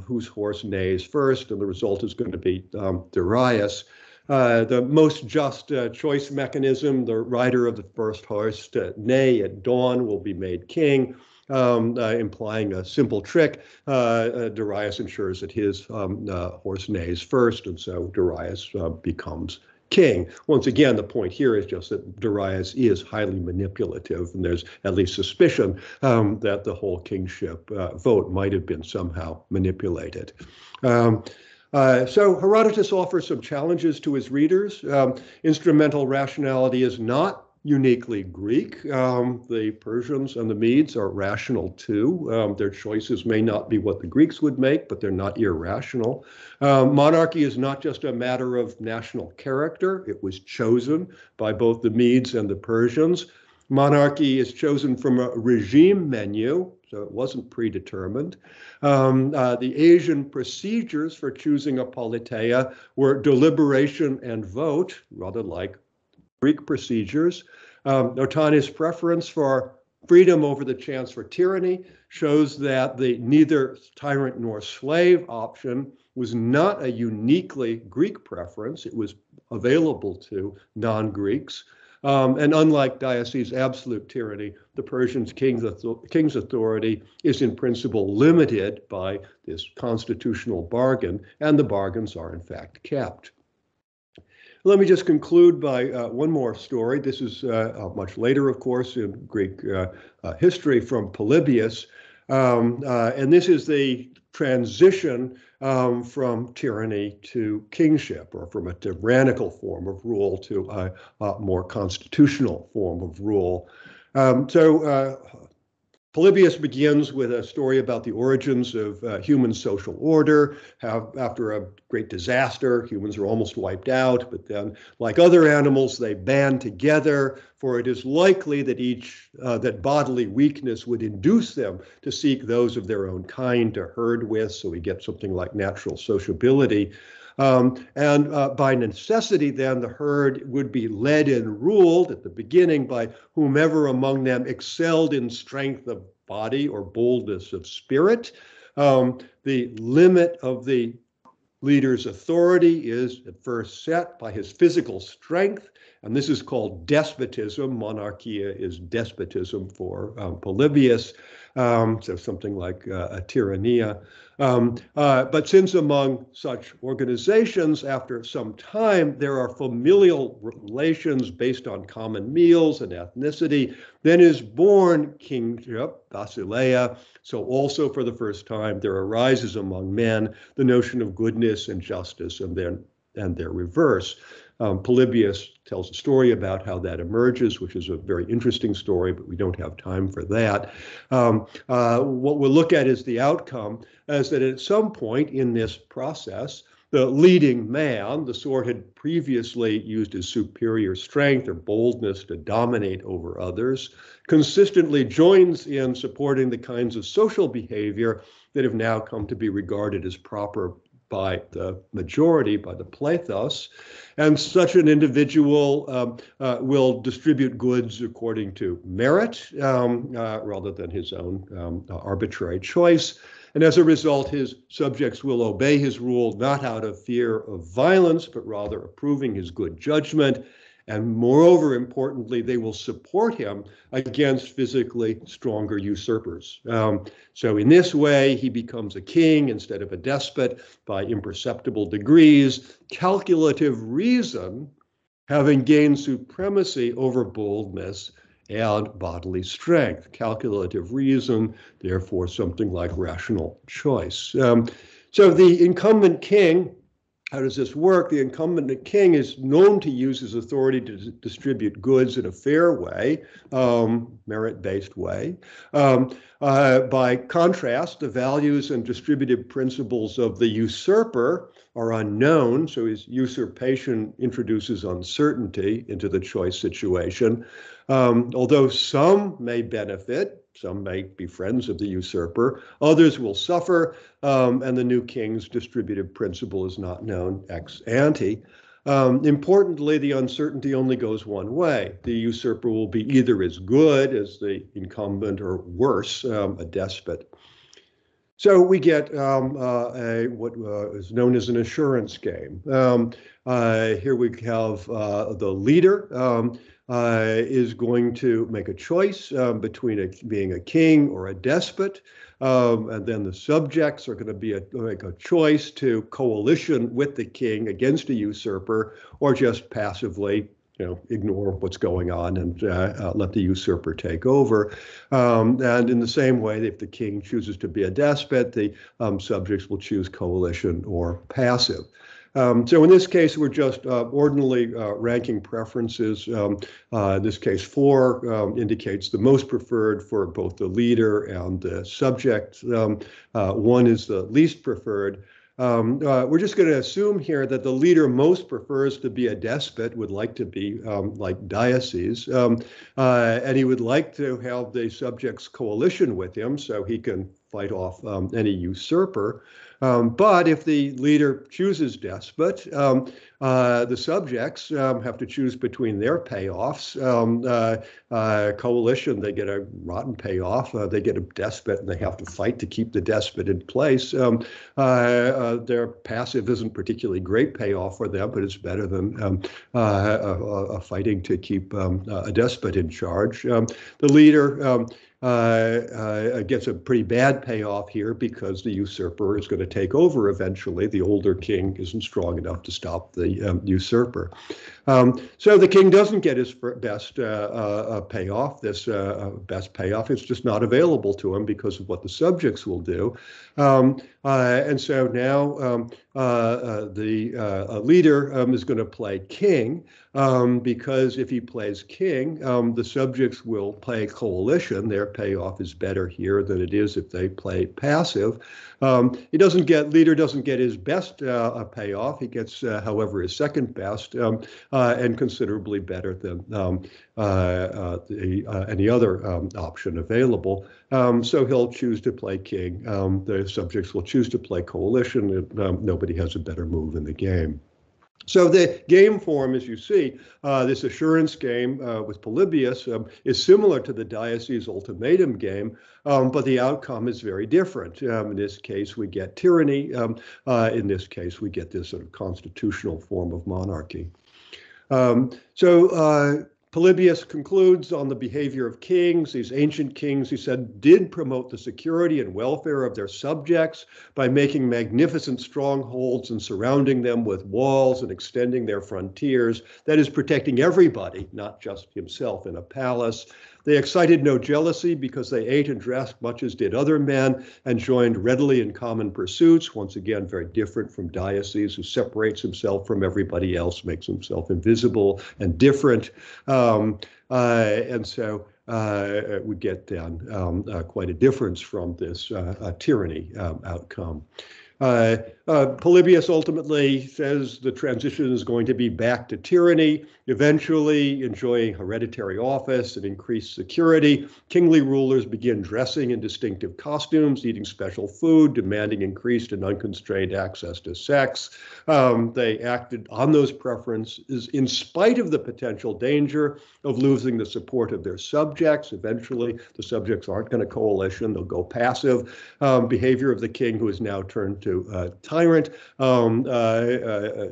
whose horse neighs first, and the result is going to be Darius. The most just choice mechanism, the rider of the first horse to neigh at dawn will be made king, implying a simple trick. Darius ensures that his horse neighs first, and so Darius becomes king. Once again, the point here is just that Darius is highly manipulative, and there's at least suspicion that the whole kingship vote might have been somehow manipulated. So Herodotus offers some challenges to his readers. Instrumental rationality is not uniquely Greek. The Persians and the Medes are rational too. Their choices may not be what the Greeks would make, but they're not irrational. Monarchy is not just a matter of national character. It was chosen by both the Medes and the Persians. Monarchy is chosen from a regime menu, so it wasn't predetermined. The Asian procedures for choosing a politeia were deliberation and vote, rather like Greek procedures. Otani's preference for freedom over the chance for tyranny shows that the neither tyrant nor slave option was not a uniquely Greek preference. It was available to non-Greeks. And unlike diocese absolute tyranny, the Persians' king's authority is in principle limited by this constitutional bargain, and the bargains are in fact kept. Let me just conclude by one more story. This is much later, of course, in Greek history from Polybius. And this is the transition from tyranny to kingship, or from a tyrannical form of rule to a more constitutional form of rule. Polybius begins with a story about the origins of human social order. How, after a great disaster, humans are almost wiped out, but then, like other animals, they band together, for it is likely that that bodily weakness would induce them to seek those of their own kind to herd with, so we get something like natural sociability. By necessity, then, the herd would be led and ruled at the beginning by whomever among them excelled in strength of body or boldness of spirit. The limit of the leader's authority is at first set by his physical strength, and this is called despotism. Monarchia is despotism for Polybius, so something like a tyrannia. But since among such organizations, after some time, there are familial relations based on common meals and ethnicity, then is born kingship, basileia. So also for the first time, there arises among men the notion of goodness and justice, and their reverse. Polybius tells a story about how that emerges, which is a very interesting story, but we don't have time for that. What we'll look at is the outcome, as that at some point in this process, the leading man, the sort had previously used his superior strength or boldness to dominate over others, consistently joins in supporting the kinds of social behavior that have now come to be regarded as proper by the majority, by the plethos, and such an individual will distribute goods according to merit rather than his own arbitrary choice. And as a result, his subjects will obey his rule not out of fear of violence, but rather approving his good judgment. And moreover, importantly, they will support him against physically stronger usurpers. So in this way, he becomes a king instead of a despot by imperceptible degrees, calculative reason having gained supremacy over boldness and bodily strength. Calculative reason, therefore, something like rational choice. So the incumbent king How does this work? The incumbent king is known to use his authority to distribute goods in a fair way, merit-based way. By contrast, the values and distributive principles of the usurper are unknown, so his usurpation introduces uncertainty into the choice situation. Although some may benefit, some may be friends of the usurper, others will suffer, and the new king's distributive principle is not known ex ante. Importantly, the uncertainty only goes one way. The usurper will be either as good as the incumbent or worse, a despot. So we get what is known as an assurance game. Here we have the leader is going to make a choice between being a king or a despot. And then the subjects are going to make a choice to coalition with the king against a usurper, or just passively ignore what's going on and let the usurper take over. And in the same way, if the king chooses to be a despot, the subjects will choose coalition or passive. So in this case, we're just ordinarily ranking preferences. In this case, 4 indicates the most preferred for both the leader and the subject. 1 is the least preferred. We're just going to assume here that the leader most prefers to be a despot, would like to be like Darius, and he would like to have the subjects coalition with him so he can fight off any usurper. But if the leader chooses despot, the subjects have to choose between their payoffs. Coalition, they get a rotten payoff. They get a despot and they have to fight to keep the despot in place. Their passive isn't particularly great payoff for them, but it's better than fighting to keep a despot in charge. The leader gets a pretty bad payoff here because the usurper is going to take over eventually. The older king isn't strong enough to stop the usurper. So the king doesn't get his best payoff. This best payoff is just not available to him because of what the subjects will do. And so now the leader is going to play king, because if he plays king, the subjects will play coalition. Their payoff is better here than it is if they play passive. Leader doesn't get his best payoff. He gets, however, his second best, and considerably better than any other option available. So he'll choose to play king. The subjects will choose to play coalition. Nobody has a better move in the game. So the game form, as you see, this assurance game with Polybius is similar to the Darius Ultimatum Game, but the outcome is very different. In this case, we get tyranny. In this case, we get this sort of constitutional form of monarchy. Polybius concludes on the behavior of kings. These ancient kings, he said, did promote the security and welfare of their subjects by making magnificent strongholds and surrounding them with walls and extending their frontiers. That is, protecting everybody, not just himself in a palace. They excited no jealousy because they ate and dressed much as did other men and joined readily in common pursuits. Once again, very different from Darius, who separates himself from everybody else, makes himself invisible and different. And so we get down quite a difference from this tyranny outcome. Polybius ultimately says the transition is going to be back to tyranny, eventually enjoying hereditary office and increased security. Kingly rulers begin dressing in distinctive costumes, eating special food, demanding increased and unconstrained access to sex. They acted on those preferences in spite of the potential danger of losing the support of their subjects. Eventually, the subjects aren't going to coalition, they'll go passive. Behavior of the king, who is now turned to tyrant,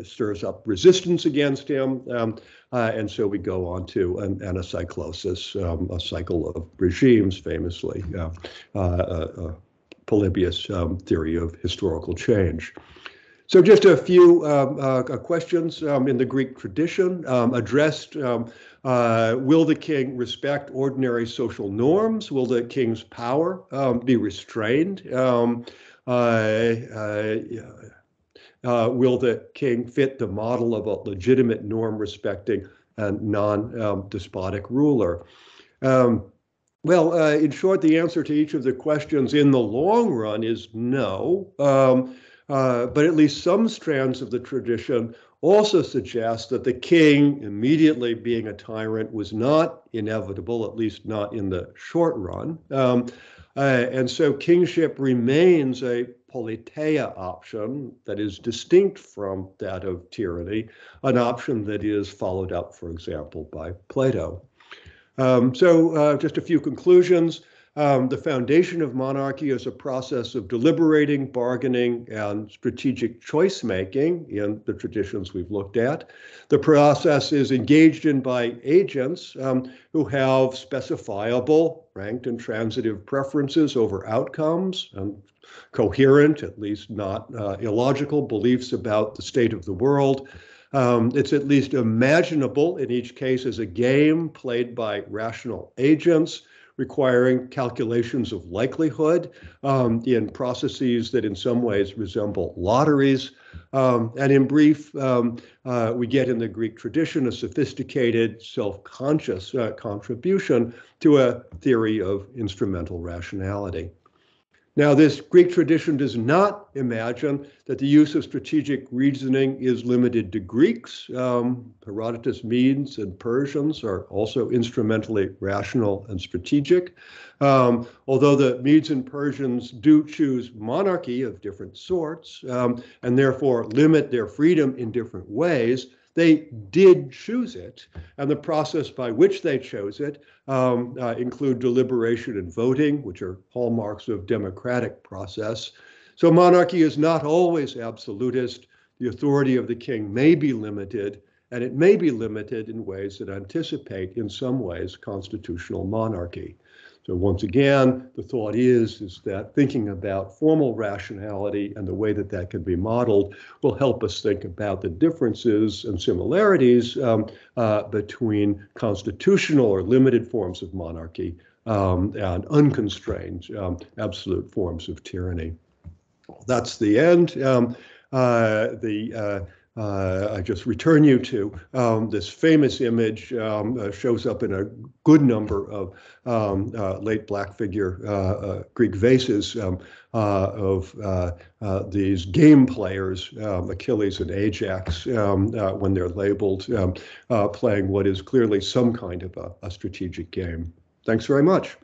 stirs up resistance against him. And so we go on to an anacyclosis, a cycle of regimes, famously, Polybius' theory of historical change. So just a few questions in the Greek tradition addressed. Will the king respect ordinary social norms? Will the king's power be restrained? will the king fit the model of a legitimate norm-respecting and non-despotic ruler? Well, in short, the answer to each of the questions in the long run is no. But at least some strands of the tradition also suggest that the king immediately being a tyrant was not inevitable, at least not in the short run. And so kingship remains a politeia option that is distinct from that of tyranny, an option that is followed up, for example, by Plato. So just a few conclusions. The foundation of monarchy is a process of deliberating, bargaining, and strategic choice-making in the traditions we've looked at. The process is engaged in by agents who have specifiable, ranked and transitive preferences over outcomes and coherent, at least not illogical, beliefs about the state of the world. It's at least imaginable in each case as a game played by rational agents, requiring calculations of likelihood in processes that in some ways resemble lotteries. And in brief, we get in the Greek tradition a sophisticated, self-conscious contribution to a theory of instrumental rationality. Now, this Greek tradition does not imagine that the use of strategic reasoning is limited to Greeks. Herodotus, Medes, and Persians are also instrumentally rational and strategic. Although the Medes and Persians do choose monarchy of different sorts and therefore limit their freedom in different ways, they did choose it, and the process by which they chose it include deliberation and voting, which are hallmarks of democratic process. So monarchy is not always absolutist. The authority of the king may be limited, and it may be limited in ways that anticipate, in some ways, constitutional monarchy. So once again, the thought is that thinking about formal rationality and the way that that can be modeled will help us think about the differences and similarities between constitutional or limited forms of monarchy and unconstrained absolute forms of tyranny. That's the end. I just return you to this famous image, shows up in a good number of late Black figure Greek vases of these game players, Achilles and Ajax, when they're labeled, playing what is clearly some kind of a strategic game. Thanks very much.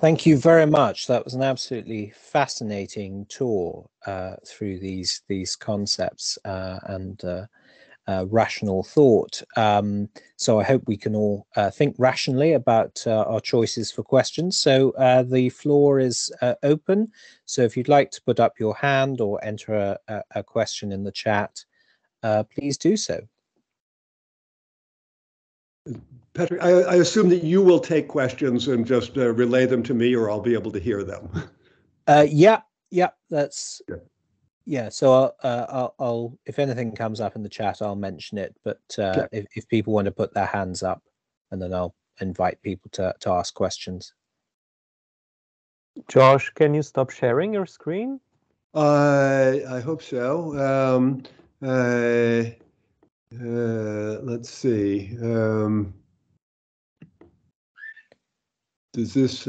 Thank you very much. That was an absolutely fascinating tour through these concepts and rational thought. So I hope we can all think rationally about our choices for questions. So the floor is open. So if you'd like to put up your hand or enter a question in the chat, please do so. Patrick, I assume that you will take questions and just relay them to me, or I'll be able to hear them. Yeah, that's good. Yeah. So I'll if anything comes up in the chat, I'll mention it. But if people want to put their hands up, and then I'll invite people to ask questions. Josh, can you stop sharing your screen? I hope so. Let's see. Does this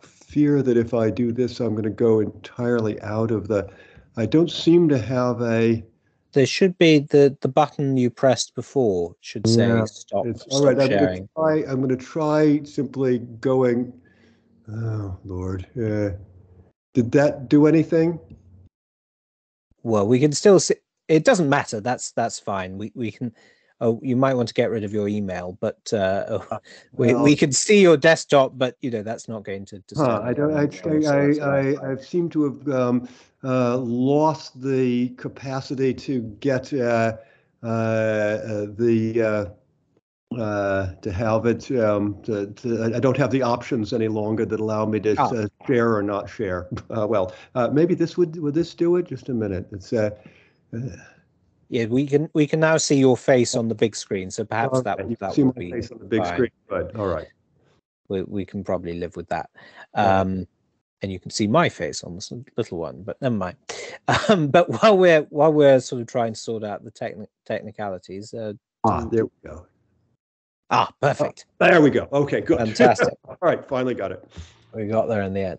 fear that if I do this, I'm going to go entirely out of the... I don't seem to have a... There should be the button you pressed before should say stop, all right, sharing. I'm going to try simply going... Oh, Lord. Did that do anything? Well, we can still see. It doesn't matter. That's fine. We can... Oh, you might want to get rid of your email, but we can see your desktop, but that's not going to disturb. I seem to have lost the capacity to get to have it. I don't have the options any longer that allow me to share or not share. Well, maybe this would this do it? Just a minute. It's yeah, we can now see your face on the big screen, so perhaps that you will see my be face on the big fine. screen. Good. All right. We can probably live with that. and you can see my face on this little one, but never mind. But while we're sort of trying to sort out the technicalities, there we go. Perfect. There we go. Okay, good. Fantastic. All right, finally got it. We got there in the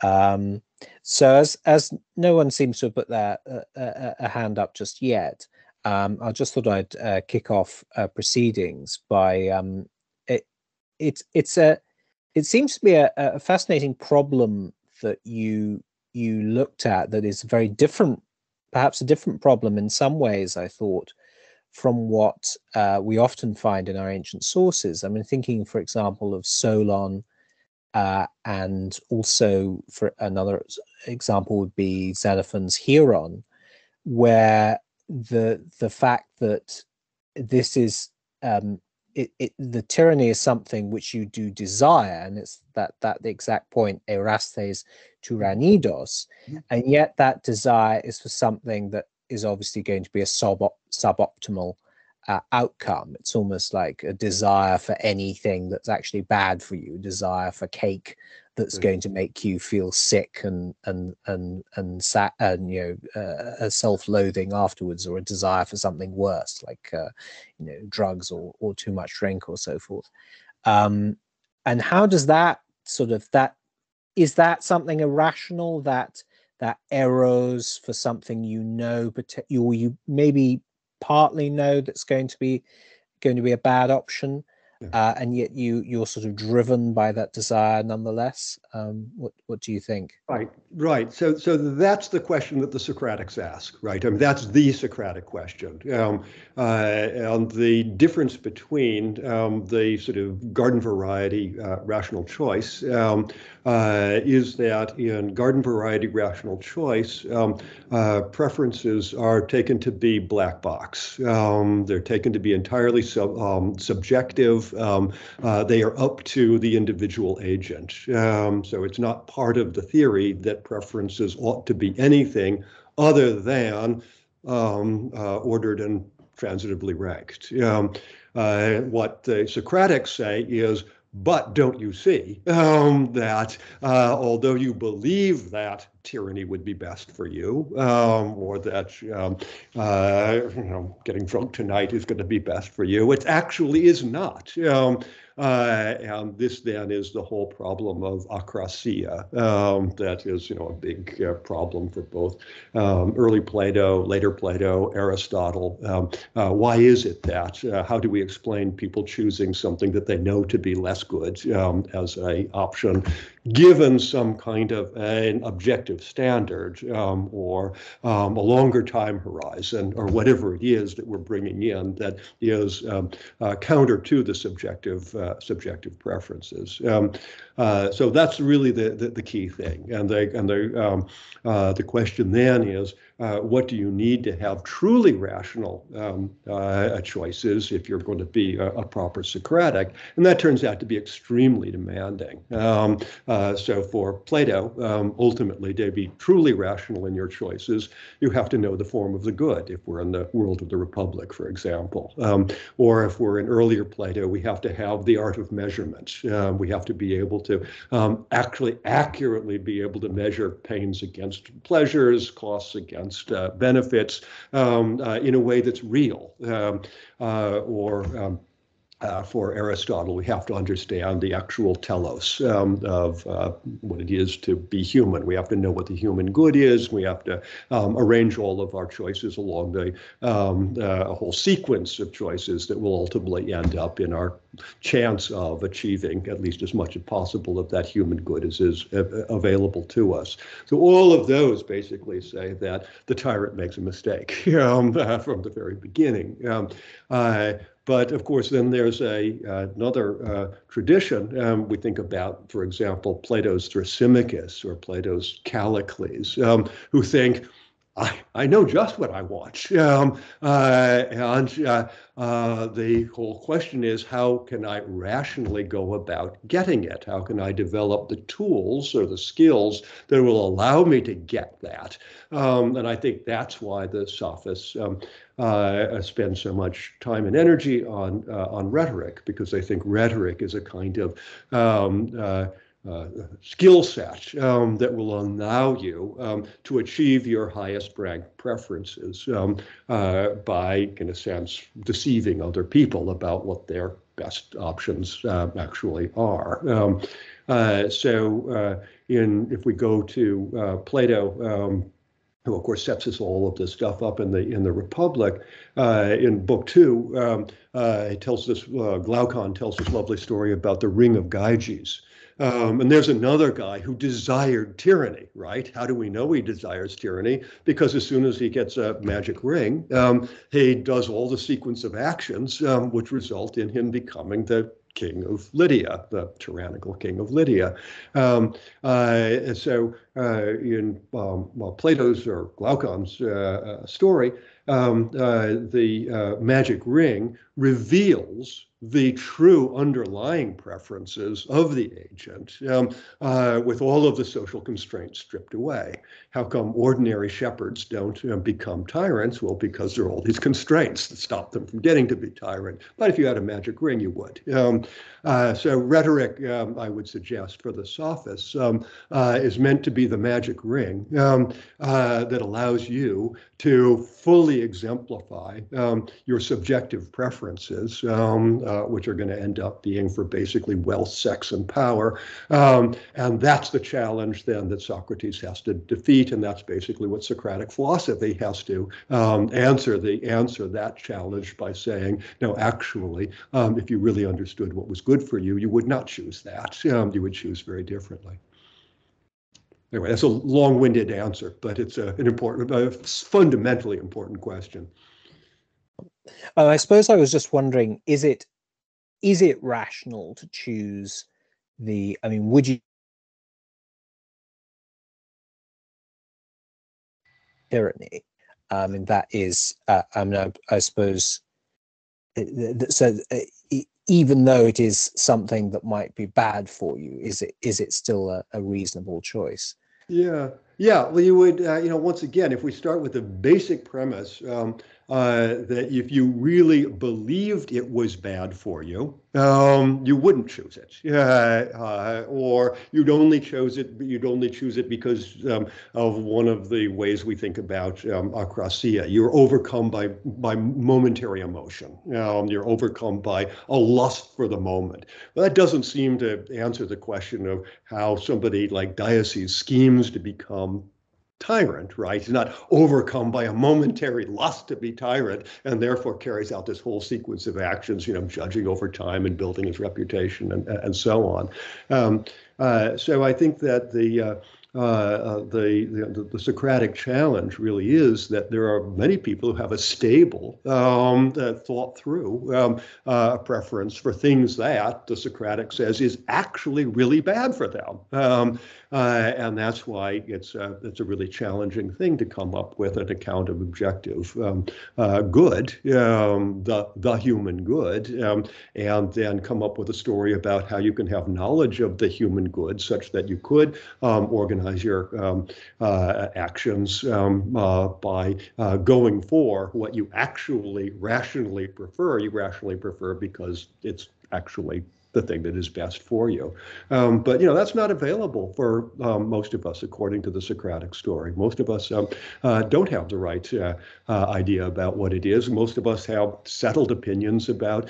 end. So as no one seems to have put a hand up just yet, I just thought I'd kick off proceedings by it seems to be a fascinating problem that you looked at that is very different, perhaps a different problem in some ways, I thought, from what we often find in our ancient sources. I mean, thinking, for example, of Solon, and also for another example would be Xenophon's Hieron, where the fact that this is the tyranny is something which you do desire, and it's that the exact point, erastes tyrannidos, and yet that desire is for something that is obviously going to be a suboptimal outcome. It's almost like a desire for anything that's actually bad for you, a desire for cake that's going to make you feel sick and a self-loathing afterwards, or a desire for something worse, like drugs or too much drink or so forth. And how does that is that something irrational, that eros for something or you maybe partly know that's going to be a bad option, and yet you're sort of driven by that desire nonetheless? What do you think? Right. So that's the question that the Socratics ask, right? I mean, that's the Socratic question. And the difference between the sort of garden variety rational choice is that in garden variety rational choice, preferences are taken to be black box. They're taken to be entirely subjective. They are up to the individual agent. So it's not part of the theory that preferences ought to be anything other than ordered and transitively ranked. What the Socratics say is, but don't you see that although you believe that tyranny would be best for you, or that getting drunk tonight is going to be best for you, it actually is not. And this then is the whole problem of akrasia. That is, a big problem for both early Plato, later Plato, Aristotle. Why is it that? How do we explain people choosing something that they know to be less good as an option, given some kind of an objective standard or a longer time horizon, or whatever it is that we're bringing in that is counter to the subjective preferences. So that's really the key thing. And the question then is, what do you need to have truly rational choices if you're going to be a proper Socratic? And that turns out to be extremely demanding. So for Plato, ultimately, to be truly rational in your choices, you have to know the form of the good, if we're in the world of the Republic, for example. Or if we're in earlier Plato, we have to have the art of measurement. We have to be able to actually accurately be able to measure pains against pleasures, costs against benefits in a way that's real. For Aristotle, we have to understand the actual telos of what it is to be human. We have to know what the human good is. We have to arrange all of our choices along a whole sequence of choices that will ultimately end up in our chance of achieving at least as much as possible of that human good as is available to us. So all of those basically say that the tyrant makes a mistake from the very beginning. But of course, then there's another tradition. We think about, for example, Plato's Thrasymachus or Plato's Callicles, who think, I know just what I want. And the whole question is, how can I rationally go about getting it? How can I develop the tools or the skills that will allow me to get that? And I think that's why the sophists spend so much time and energy on rhetoric, because they think rhetoric is a kind of skill set that will allow you to achieve your highest rank preferences by, in a sense, deceiving other people about what their best options actually are. If we go to Plato, who of course sets all of this stuff up in the Republic, in Book 2, it tells this Glaucon tells this lovely story about the ring of Gyges. And there's another guy who desired tyranny, right? How do we know he desires tyranny? Because as soon as he gets a magic ring, he does all the sequence of actions which result in him becoming the king of Lydia, the tyrannical king of Lydia. In Plato's or Glaucon's story, the magic ring reveals the true underlying preferences of the agent with all of the social constraints stripped away. How come ordinary shepherds don't become tyrants? Well, because there are all these constraints that stop them from getting to be tyrant. But if you had a magic ring, you would. So rhetoric, I would suggest, for the sophists is meant to be the magic ring that allows you to fully exemplify your subjective preferences, which are going to end up being for basically wealth, sex, and power. And that's the challenge then that Socrates has to defeat, and that's basically what Socratic philosophy has to answer that challenge by saying, no, actually, if you really understood what was good for you, you would not choose that. You would choose very differently. Anyway, that's a long-winded answer, but it's an important, fundamentally important question. I suppose I was just wondering, is it rational to choose the, I mean, would you tyranny? And that is, I mean, I suppose, so even though it is something that might be bad for you, is it still a reasonable choice? Yeah. Well, you would, once again, if we start with the basic premise that if you really believed it was bad for you, you wouldn't choose it, or you'd only choose it because of one of the ways we think about akrasia. You're overcome by momentary emotion. You're overcome by a lust for the moment. But that doesn't seem to answer the question of how somebody like Darius schemes to become tyrant, right? He's not overcome by a momentary lust to be tyrant and therefore carries out this whole sequence of actions, judging over time and building his reputation and so on. So I think that the Socratic challenge really is that there are many people who have a stable, thought through preference for things that the Socratic says is actually really bad for them. And that's why it's a really challenging thing to come up with an account of objective good, the human good, and then come up with a story about how you can have knowledge of the human good such that you could organize your actions by going for what you actually rationally prefer. You rationally prefer because it's actually the thing that is best for you. But that's not available for most of us, according to the Socratic story. Most of us don't have the right idea about what it is. Most of us have settled opinions about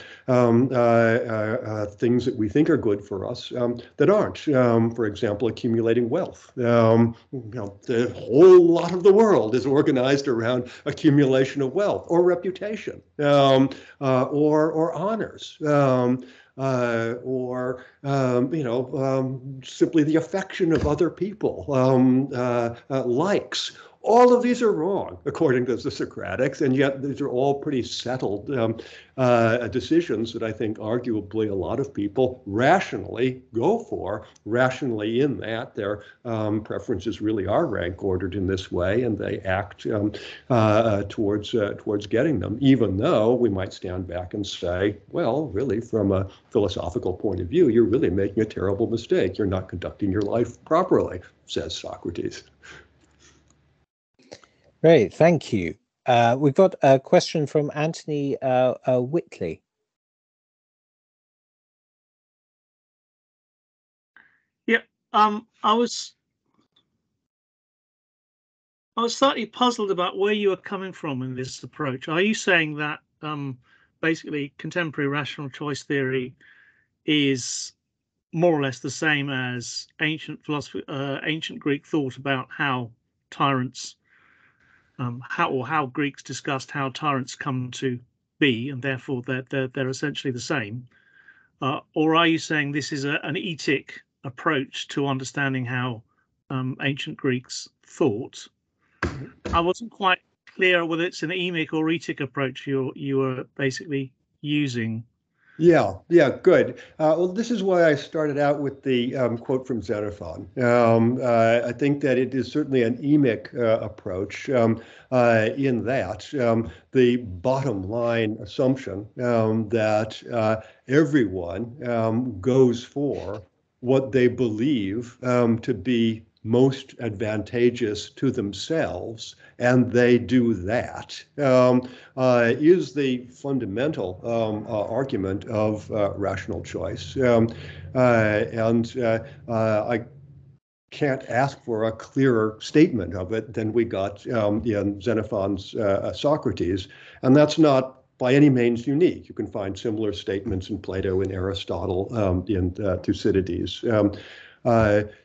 things that we think are good for us that aren't. For example, accumulating wealth. The whole lot of the world is organized around accumulation of wealth or reputation or honors. Or simply the affection of other people, likes. All of these are wrong, according to the Socratics, and yet these are all pretty settled decisions that I think arguably a lot of people rationally go for, rationally in that their preferences really are rank ordered in this way, and they act towards getting them, even though we might stand back and say, well, really, from a philosophical point of view, you're really making a terrible mistake. You're not conducting your life properly, says Socrates. Great, thank you. We've got a question from Anthony Whitley. Yeah, I was slightly puzzled about where you are coming from in this approach. Are you saying that basically contemporary rational choice theory is more or less the same as ancient philosophy, ancient Greek thought about how tyrants, how Greeks discussed how tyrants come to be, and therefore they're essentially the same? Or are you saying this is an etic approach to understanding how ancient Greeks thought? I wasn't quite clear whether it's an emic or etic approach you were basically using. Yeah, good. Well, this is why I started out with the quote from Xenophon. I think that it is certainly an emic approach in that the bottom line assumption that everyone goes for what they believe to be most advantageous to themselves, and they do that, is the fundamental argument of rational choice. I can't ask for a clearer statement of it than we got in Xenophon's Socrates, and that's not by any means unique. You can find similar statements in Plato and Aristotle, in Thucydides.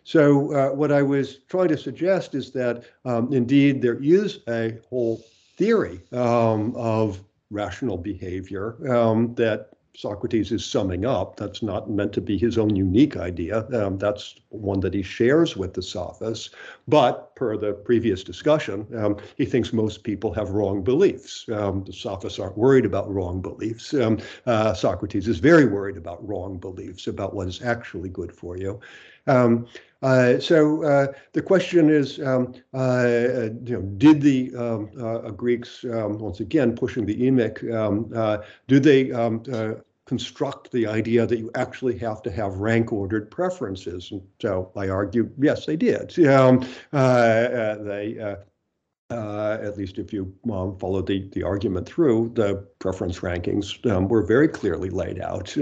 So what I was trying to suggest is that indeed there is a whole theory of rational behavior that Socrates is summing up. That's not meant to be his own unique idea. That's one that he shares with the sophists. But per the previous discussion, he thinks most people have wrong beliefs. The sophists aren't worried about wrong beliefs. Socrates is very worried about wrong beliefs, about what is actually good for you. So the question is, did the Greeks, once again pushing the emic, do they construct the idea that you actually have to have rank-ordered preferences? And so I argue, yes, they did. At least if you follow the argument through, the preference rankings were very clearly laid out.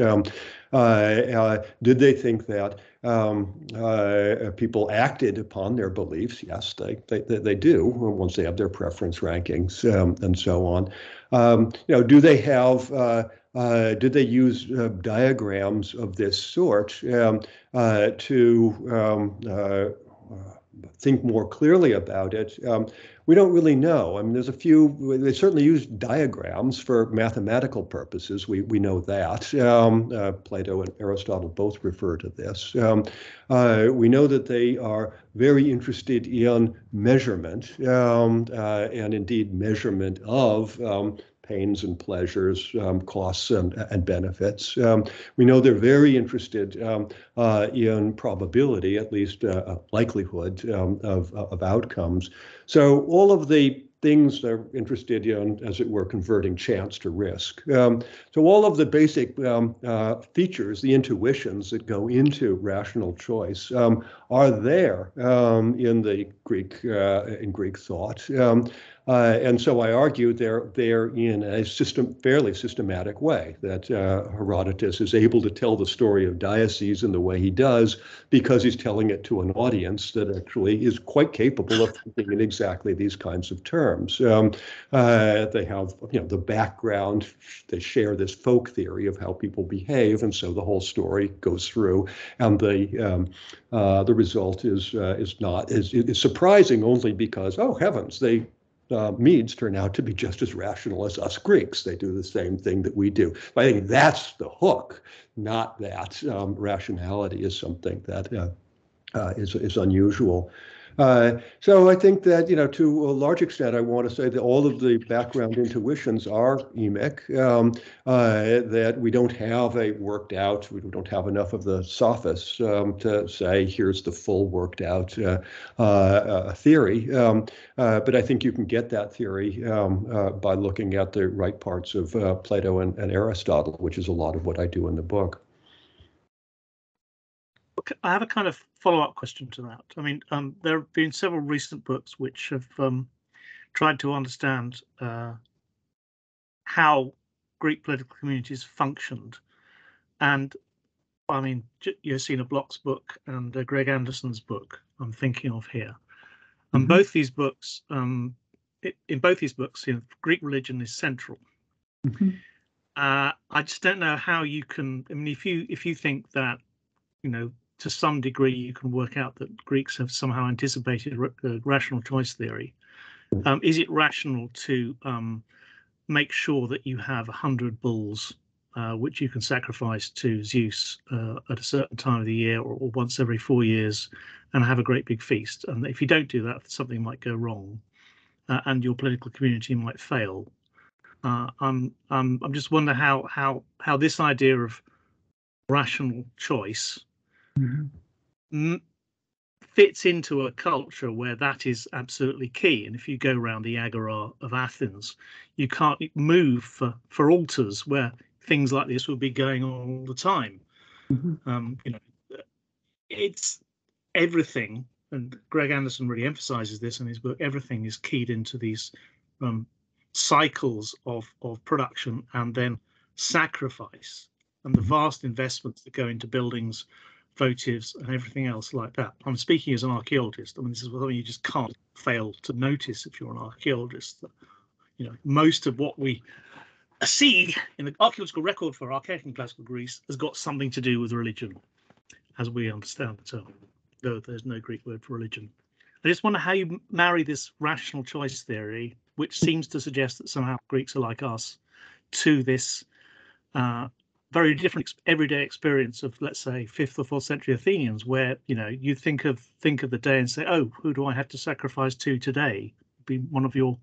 Did they think that people acted upon their beliefs? Yes, they do once they have their preference rankings and so on. Do they have did they use diagrams of this sort to think more clearly about it? We don't really know. I mean, there's a few, they certainly use diagrams for mathematical purposes. We know that. Plato and Aristotle both refer to this. We know that they are very interested in measurement and indeed measurement of pains and pleasures, costs and benefits. We know they're very interested in probability, at least likelihood of outcomes. So all of the things they're interested in, as it were, converting chance to risk. So all of the basic features, the intuitions that go into rational choice are there in the Greek thought. And so I argue they're in a fairly systematic way, that Herodotus is able to tell the story of Darius in the way he does because he's telling it to an audience that actually is quite capable of thinking in exactly these kinds of terms. They have the background, they share this folk theory of how people behave, and so the whole story goes through, and the result is surprising only because, oh heavens, Medes turn out to be just as rational as us Greeks. They do the same thing that we do. But I think that's the hook, not that rationality is something that is unusual. So I think that, to a large extent, I want to say that all of the background intuitions are emic, that we don't have a worked out, we don't have enough of the sophists to say, here's the full worked out theory. But I think you can get that theory by looking at the right parts of Plato and Aristotle, which is a lot of what I do in the book. I have a kind of follow-up question to that. I mean, there have been several recent books which have tried to understand how Greek political communities functioned. And I mean, Josina Block's book and Greg Anderson's book I'm thinking of here. And both these books, in both these books, Greek religion is central. I just don't know how you can. I mean, if you think that, to some degree, you can work out that Greeks have somehow anticipated rational choice theory. Is it rational to make sure that you have 100 bulls, which you can sacrifice to Zeus at a certain time of the year or once every 4 years, and have a great big feast? And if you don't do that, something might go wrong, and your political community might fail. I'm just wonder how this idea of rational choice fits into a culture where that is absolutely key. And if you go around the Agora of Athens, you can't move for altars where things like this would be going on all the time. It's everything, and Greg Anderson really emphasizes this in his book. Everything is keyed into these cycles of production and then sacrifice, and the vast investments that go into buildings, votives, and everything else like that. I'm speaking as an archaeologist. I mean, this is something you just can't fail to notice if you're an archaeologist. Most of what we see in the archaeological record for archaic and classical Greece has got something to do with religion, as we understand the term, though there's no Greek word for religion. I just wonder how you marry this rational choice theory, which seems to suggest that somehow Greeks are like us, to this very different everyday experience of, let's say, 5th or 4th century Athenians, where you think of the day and say, oh, who do I have to sacrifice to today? Be one of your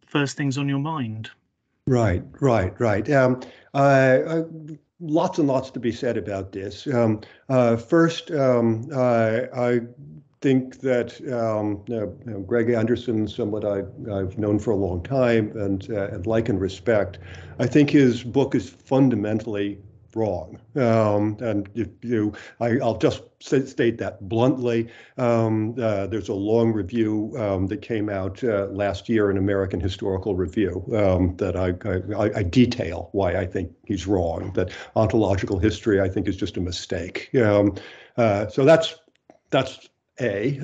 first things on your mind. Right. Lots and lots to be said about this. First, I think that Greg Anderson, someone I've known for a long time and like and respect, I think his book is fundamentally wrong. And I'll just state that bluntly. There's a long review that came out last year in American Historical Review that I detail why I think he's wrong. That ontological history, I think, is just a mistake. So that's A.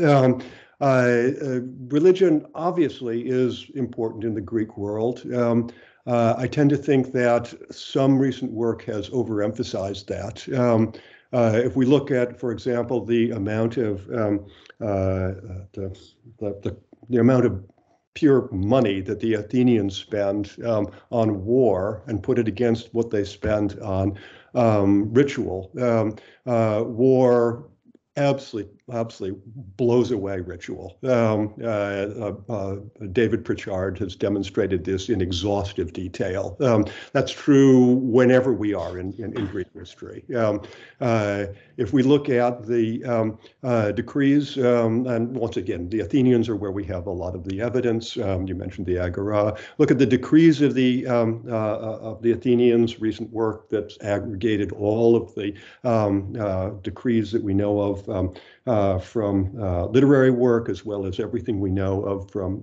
Religion obviously is important in the Greek world. I tend to think that some recent work has overemphasized that. If we look at, for example, the amount of the amount of pure money that the Athenians spend on war and put it against what they spend on ritual, war absolutely blows away ritual. David Pritchard has demonstrated this in exhaustive detail. That's true whenever we are in Greek history. If we look at the decrees, and once again, the Athenians are where we have a lot of the evidence. You mentioned the Agora. Look at the decrees of the Athenians, recent work that's aggregated all of the decrees that we know of from literary work, as well as everything we know of from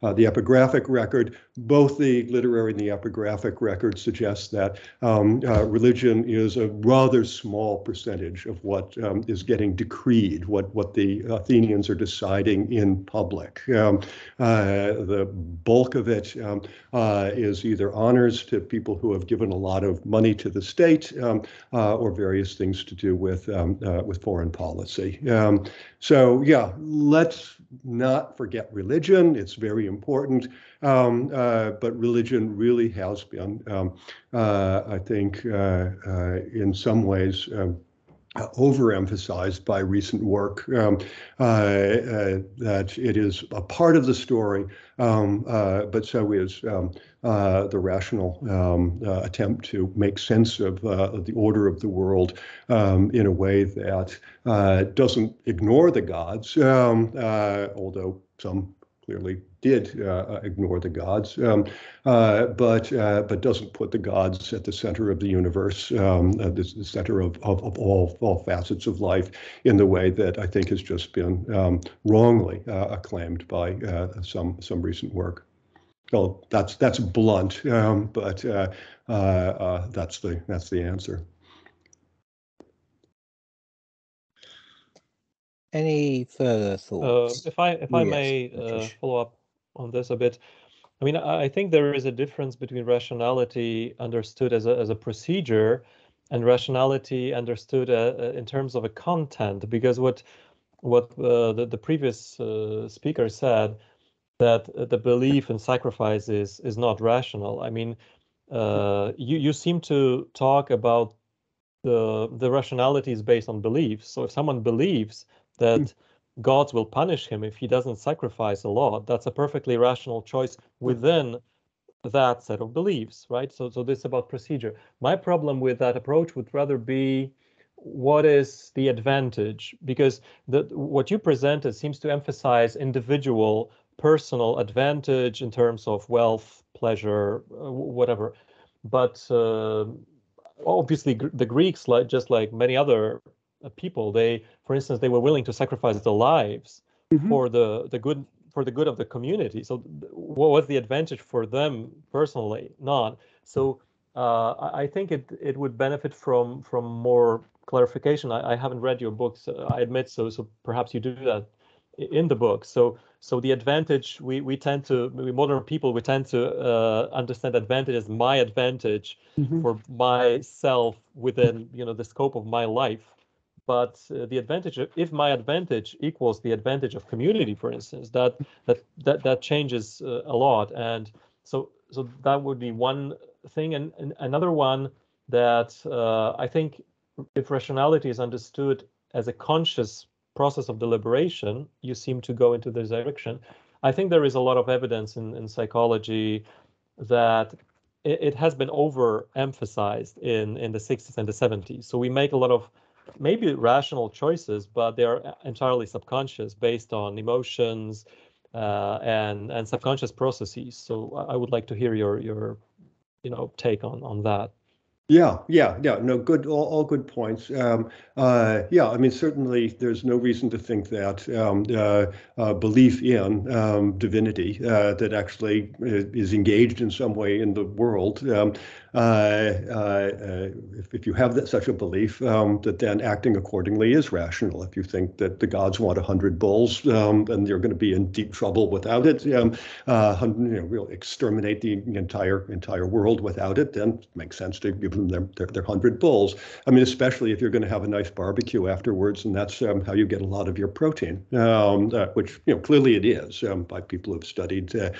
the epigraphic record. Both the literary and the epigraphic record suggest that religion is a rather small percentage of what is getting decreed, what the Athenians are deciding in public. The bulk of it is either honors to people who have given a lot of money to the state, or various things to do with foreign policy. So yeah, let's not forget religion. It's very important, but religion really has been, I think, in some ways, overemphasized by recent work, that it is a part of the story, but so is the rational attempt to make sense of the order of the world in a way that doesn't ignore the gods, although some clearly did ignore the gods, but doesn't put the gods at the center of the universe, the center of all facets of life, in the way that I think has just been wrongly acclaimed by some recent work. Well, that's blunt, but that's the answer. Any further thoughts? If I Yes, may British. follow up on this a bit, I mean, I think there is a difference between rationality understood as a procedure and rationality understood in terms of a content, because what the previous speaker said, that the belief in sacrifice is not rational. I mean, you seem to talk about the rationality is based on beliefs. So if someone believes that gods will punish him if he doesn't sacrifice a lot, that's a perfectly rational choice within that set of beliefs, right? So this is about procedure. My problem with that approach would rather be, what is the advantage? Because what you presented seems to emphasize individual, personal advantage in terms of wealth, pleasure, whatever. But obviously, the Greeks, just like many other people, for instance, they were willing to sacrifice their lives for the good of the community. So what was the advantage for them personally? None. So I think it would benefit from more clarification. I haven't read your books, I admit, so perhaps you do that in the book. So the advantage, we modern people, we tend to understand advantage as my advantage for myself within the scope of my life. But the advantage, if my advantage equals the advantage of community, for instance, that changes a lot. And so that would be one thing. And another one, that I think, if rationality is understood as a conscious process of deliberation, you seem to go into this direction. I think there is a lot of evidence in psychology that it has been overemphasized in the 60s and the 70s. So we make a lot of maybe rational choices, but they are entirely subconscious, based on emotions and subconscious processes. So I would like to hear your take on that. Yeah. No, good. All good points. Yeah, I mean, certainly there's no reason to think that belief in divinity that actually is engaged in some way in the world, if you have such a belief, that then acting accordingly is rational. If you think that the gods want 100 bulls, and you're going to be in deep trouble without it, we'll exterminate the entire world without it, then it makes sense to give them their 100 bulls. I mean, especially if you're going to have a nice barbecue afterwards, and that's how you get a lot of your protein, which clearly it is, by people who've studied that.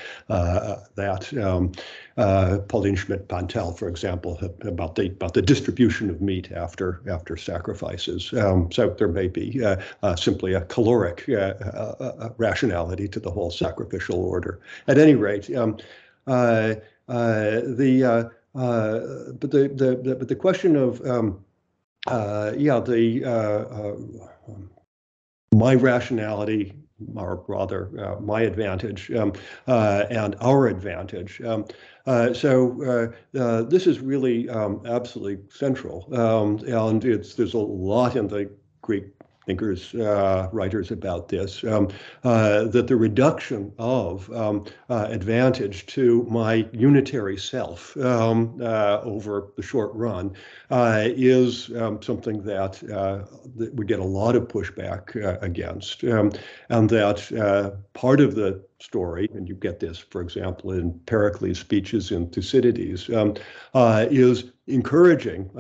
Pauline Schmidt-Pantel, for example, about the distribution of meat after sacrifices. So there may be simply a caloric rationality to the whole sacrificial order. At any rate, but the question of my rationality, or rather my advantage, and our advantage. So this is really absolutely central, and there's a lot in the Greek thinkers, writers about this, that the reduction of advantage to my unitary self over the short run is something that we get a lot of pushback against, and that part of the story, and you get this, for example, in Pericles' speeches in Thucydides, is encouraging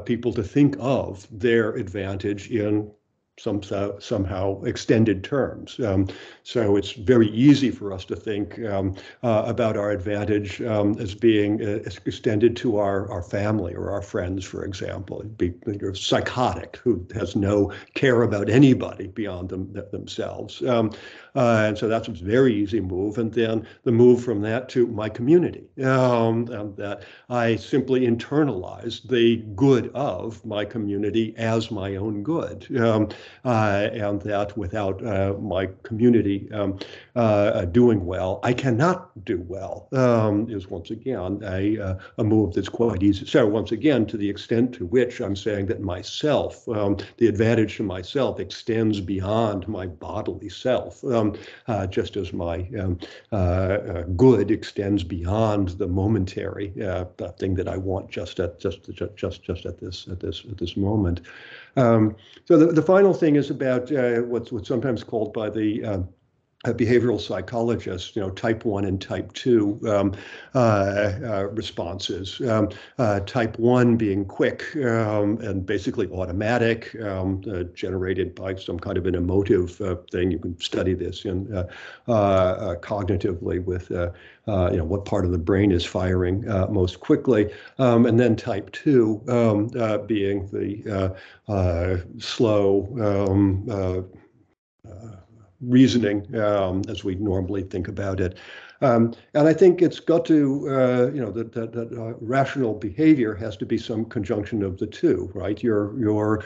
people to think of their advantage in somehow extended terms. So it's very easy for us to think about our advantage as being extended to our family or our friends, for example. It'd be psychotic who has no care about anybody beyond themselves. And so that's a very easy move. And then the move from that to my community, and that I simply internalize the good of my community as my own good. And that without my community doing well, I cannot do well, is once again a move that's quite easy. So once again, to the extent to which I'm saying that myself, the advantage to myself extends beyond my bodily self, just as my good extends beyond the momentary thing that I want just at this moment. So the final thing is about what's sometimes called by the behavioral psychologists, type 1 and type 2 responses. Type 1 being quick and basically automatic, generated by some kind of an emotive thing. You can study this in cognitively with what part of the brain is firing most quickly. And then type 2 being the slow reasoning as we normally think about it. And I think it's got to, that rational behavior has to be some conjunction of the two, right? You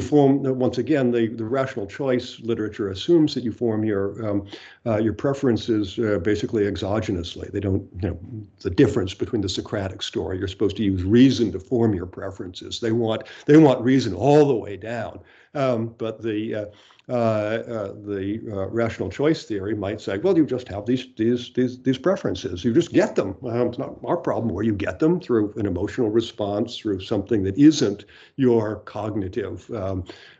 form, once again, the rational choice literature assumes that you form your preferences basically exogenously. They don't, the difference between the Socratic story, you're supposed to use reason to form your preferences. They want reason all the way down. But the rational choice theory might say, well, you just have these preferences. You just get them. It's not our problem where you get them through an emotional response, through something that isn't your cognitive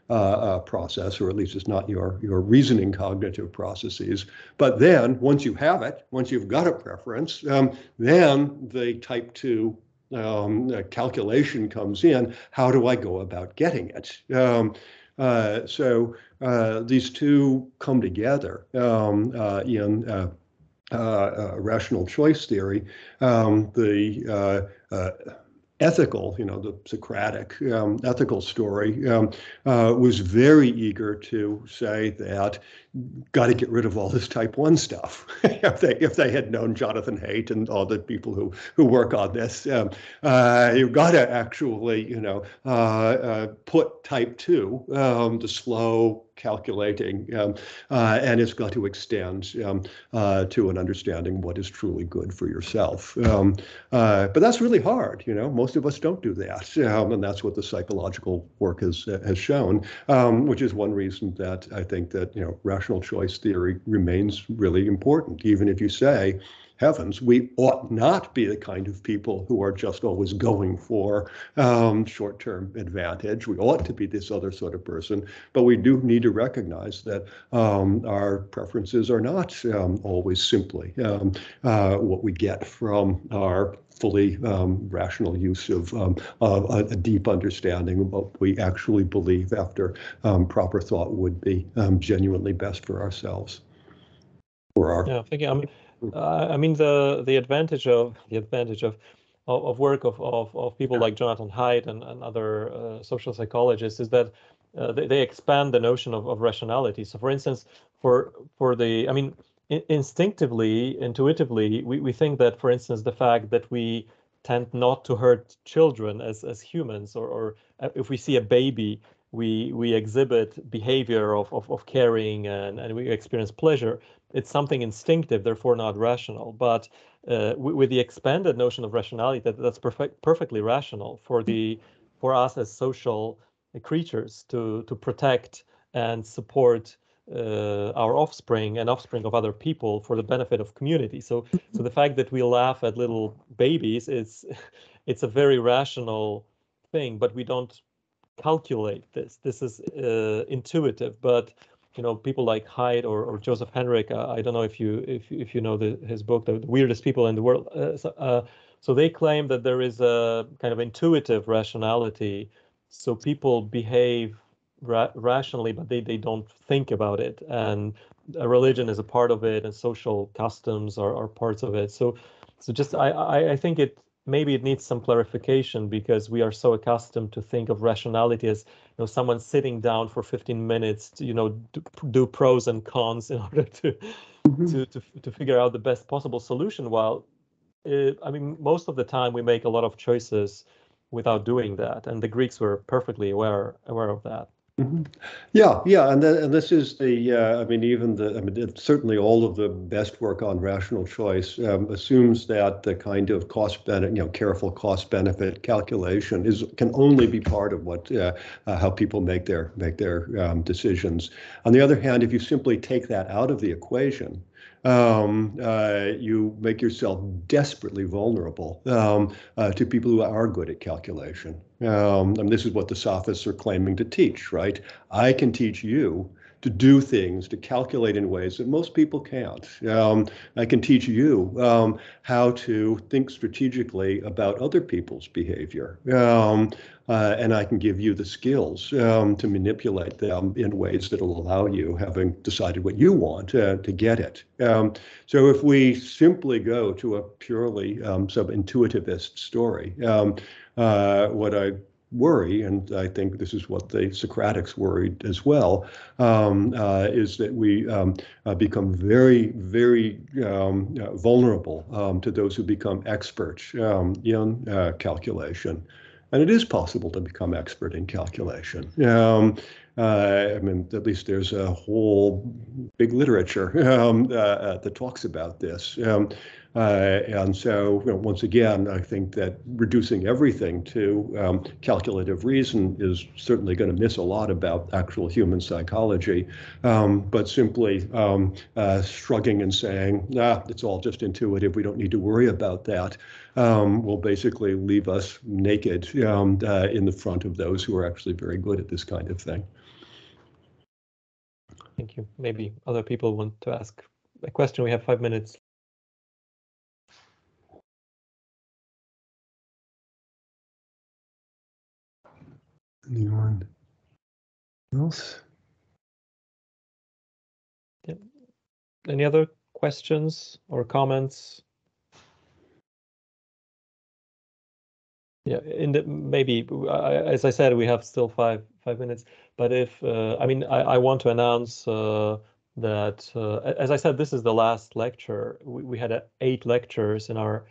process, or at least it's not your reasoning cognitive processes. But then once you have it, once you've got a preference, then the type 2 calculation comes in. How do I go about getting it? So these two come together in rational choice theory. The ethical, the Socratic ethical story was very eager to say that got to get rid of all this type 1 stuff. if they had known Jonathan Haidt and all the people who work on this, you've got to actually, put type 2, the slow calculating, and it's got to extend to an understanding what is truly good for yourself. But that's really hard. Most of us don't do that, and that's what the psychological work has shown, which is one reason that I think that rational choice theory remains really important, even if you say, heavens, we ought not be the kind of people who are just always going for short-term advantage. We ought to be this other sort of person, but we do need to recognize that our preferences are not always simply what we get from our fully rational use of a deep understanding of what we actually believe after proper thought would be genuinely best for ourselves. I mean the advantage of work of people like Jonathan Haidt and other social psychologists is that they expand the notion of rationality. So, for instance, instinctively, intuitively, we think that, for instance, the fact that we tend not to hurt children as humans, or if we see a baby, we exhibit behavior of caring and we experience pleasure. It's something instinctive, therefore not rational. But with the expanded notion of rationality, that's perfectly rational for us as social creatures to protect and support our offspring and offspring of other people for the benefit of community. So the fact that we laugh at little babies it's a very rational thing, but we don't calculate this. This is intuitive. But people like Haidt or Joseph Henrich, I don't know if you know his book, The Weirdest People in the World. So they claim that there is a kind of intuitive rationality. So people behave rationally, but they don't think about it. And a religion is a part of it, and social customs are parts of it. So just I think maybe it needs some clarification, because we are so accustomed to think of rationality as someone sitting down for 15 minutes to do pros and cons in order to figure out the best possible solution. While most of the time we make a lot of choices without doing that, and the Greeks were perfectly aware of that. Mhm. Yeah, and this is the I mean, certainly all of the best work on rational choice assumes that the kind of cost benefit, careful cost benefit calculation can only be part of what how people make their decisions. On the other hand, if you simply take that out of the equation, you make yourself desperately vulnerable to people who are good at calculation. And this is what the sophists are claiming to teach, right? I can teach you to do things, to calculate in ways that most people can't. I can teach you how to think strategically about other people's behavior. And I can give you the skills to manipulate them in ways that will allow you, having decided what you want, to get it. So if we simply go to a purely sub-intuitivist story, what I worry, and I think this is what the Socratics worried as well, is that we become very, very vulnerable to those who become experts in calculation. And it is possible to become expert in calculation. I mean, at least there's a whole big literature that talks about this. And so, once again, I think that reducing everything to calculative reason is certainly going to miss a lot about actual human psychology. But simply shrugging and saying, it's all just intuitive, we don't need to worry about that, will basically leave us naked in the front of those who are actually very good at this kind of thing. Thank you. Maybe other people want to ask a question. We have 5 minutes. Anyone else? Yeah. Any other questions or comments? Yeah, maybe as I said, we have still five minutes. But if I mean, I want to announce that as I said, this is the last lecture. We had 8 lectures in our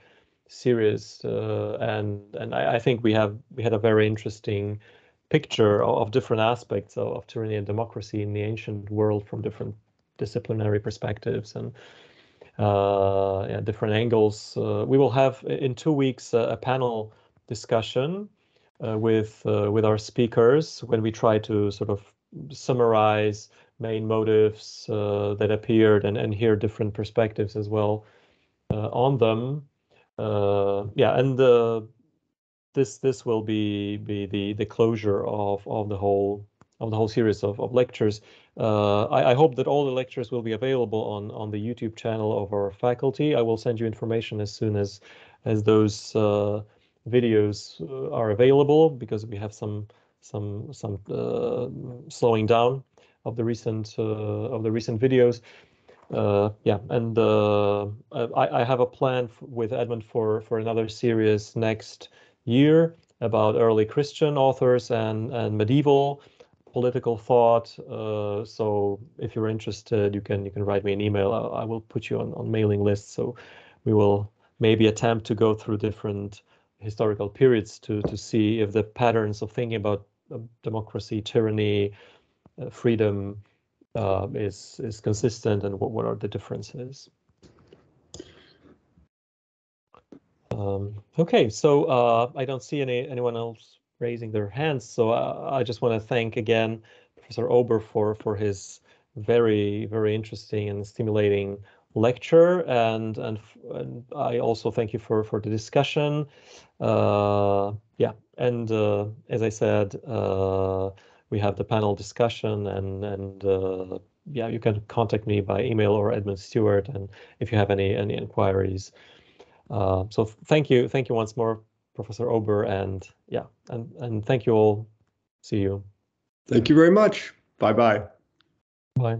series, and I think we had a very interesting picture of different aspects of tyranny and democracy in the ancient world from different disciplinary perspectives and different angles. We will have in 2 weeks a panel discussion with our speakers when we try to sort of summarize main motives that appeared and hear different perspectives as well on them. And this will be the closure of the whole series of lectures. I hope that all the lectures will be available on the YouTube channel of our faculty. I will send you information as soon as those videos are available, because we have some slowing down of the recent videos. And I have a plan with Edmund for another series next year about early Christian authors and medieval political thought. So if you're interested, you can write me an email. I will put you on mailing lists. So we will maybe attempt to go through different historical periods to see if the patterns of thinking about democracy, tyranny, freedom is consistent, and what are the differences. Okay, so I don't see anyone else raising their hands, so I just want to thank again Professor Ober for his very, very interesting and stimulating lecture, and I also thank you for the discussion. And as I said, we have the panel discussion, and you can contact me by email or Edmund Stewart, and if you have any inquiries. So thank you once more, Professor Ober, and thank you all. See you. Thank you very much. Bye-bye. Bye.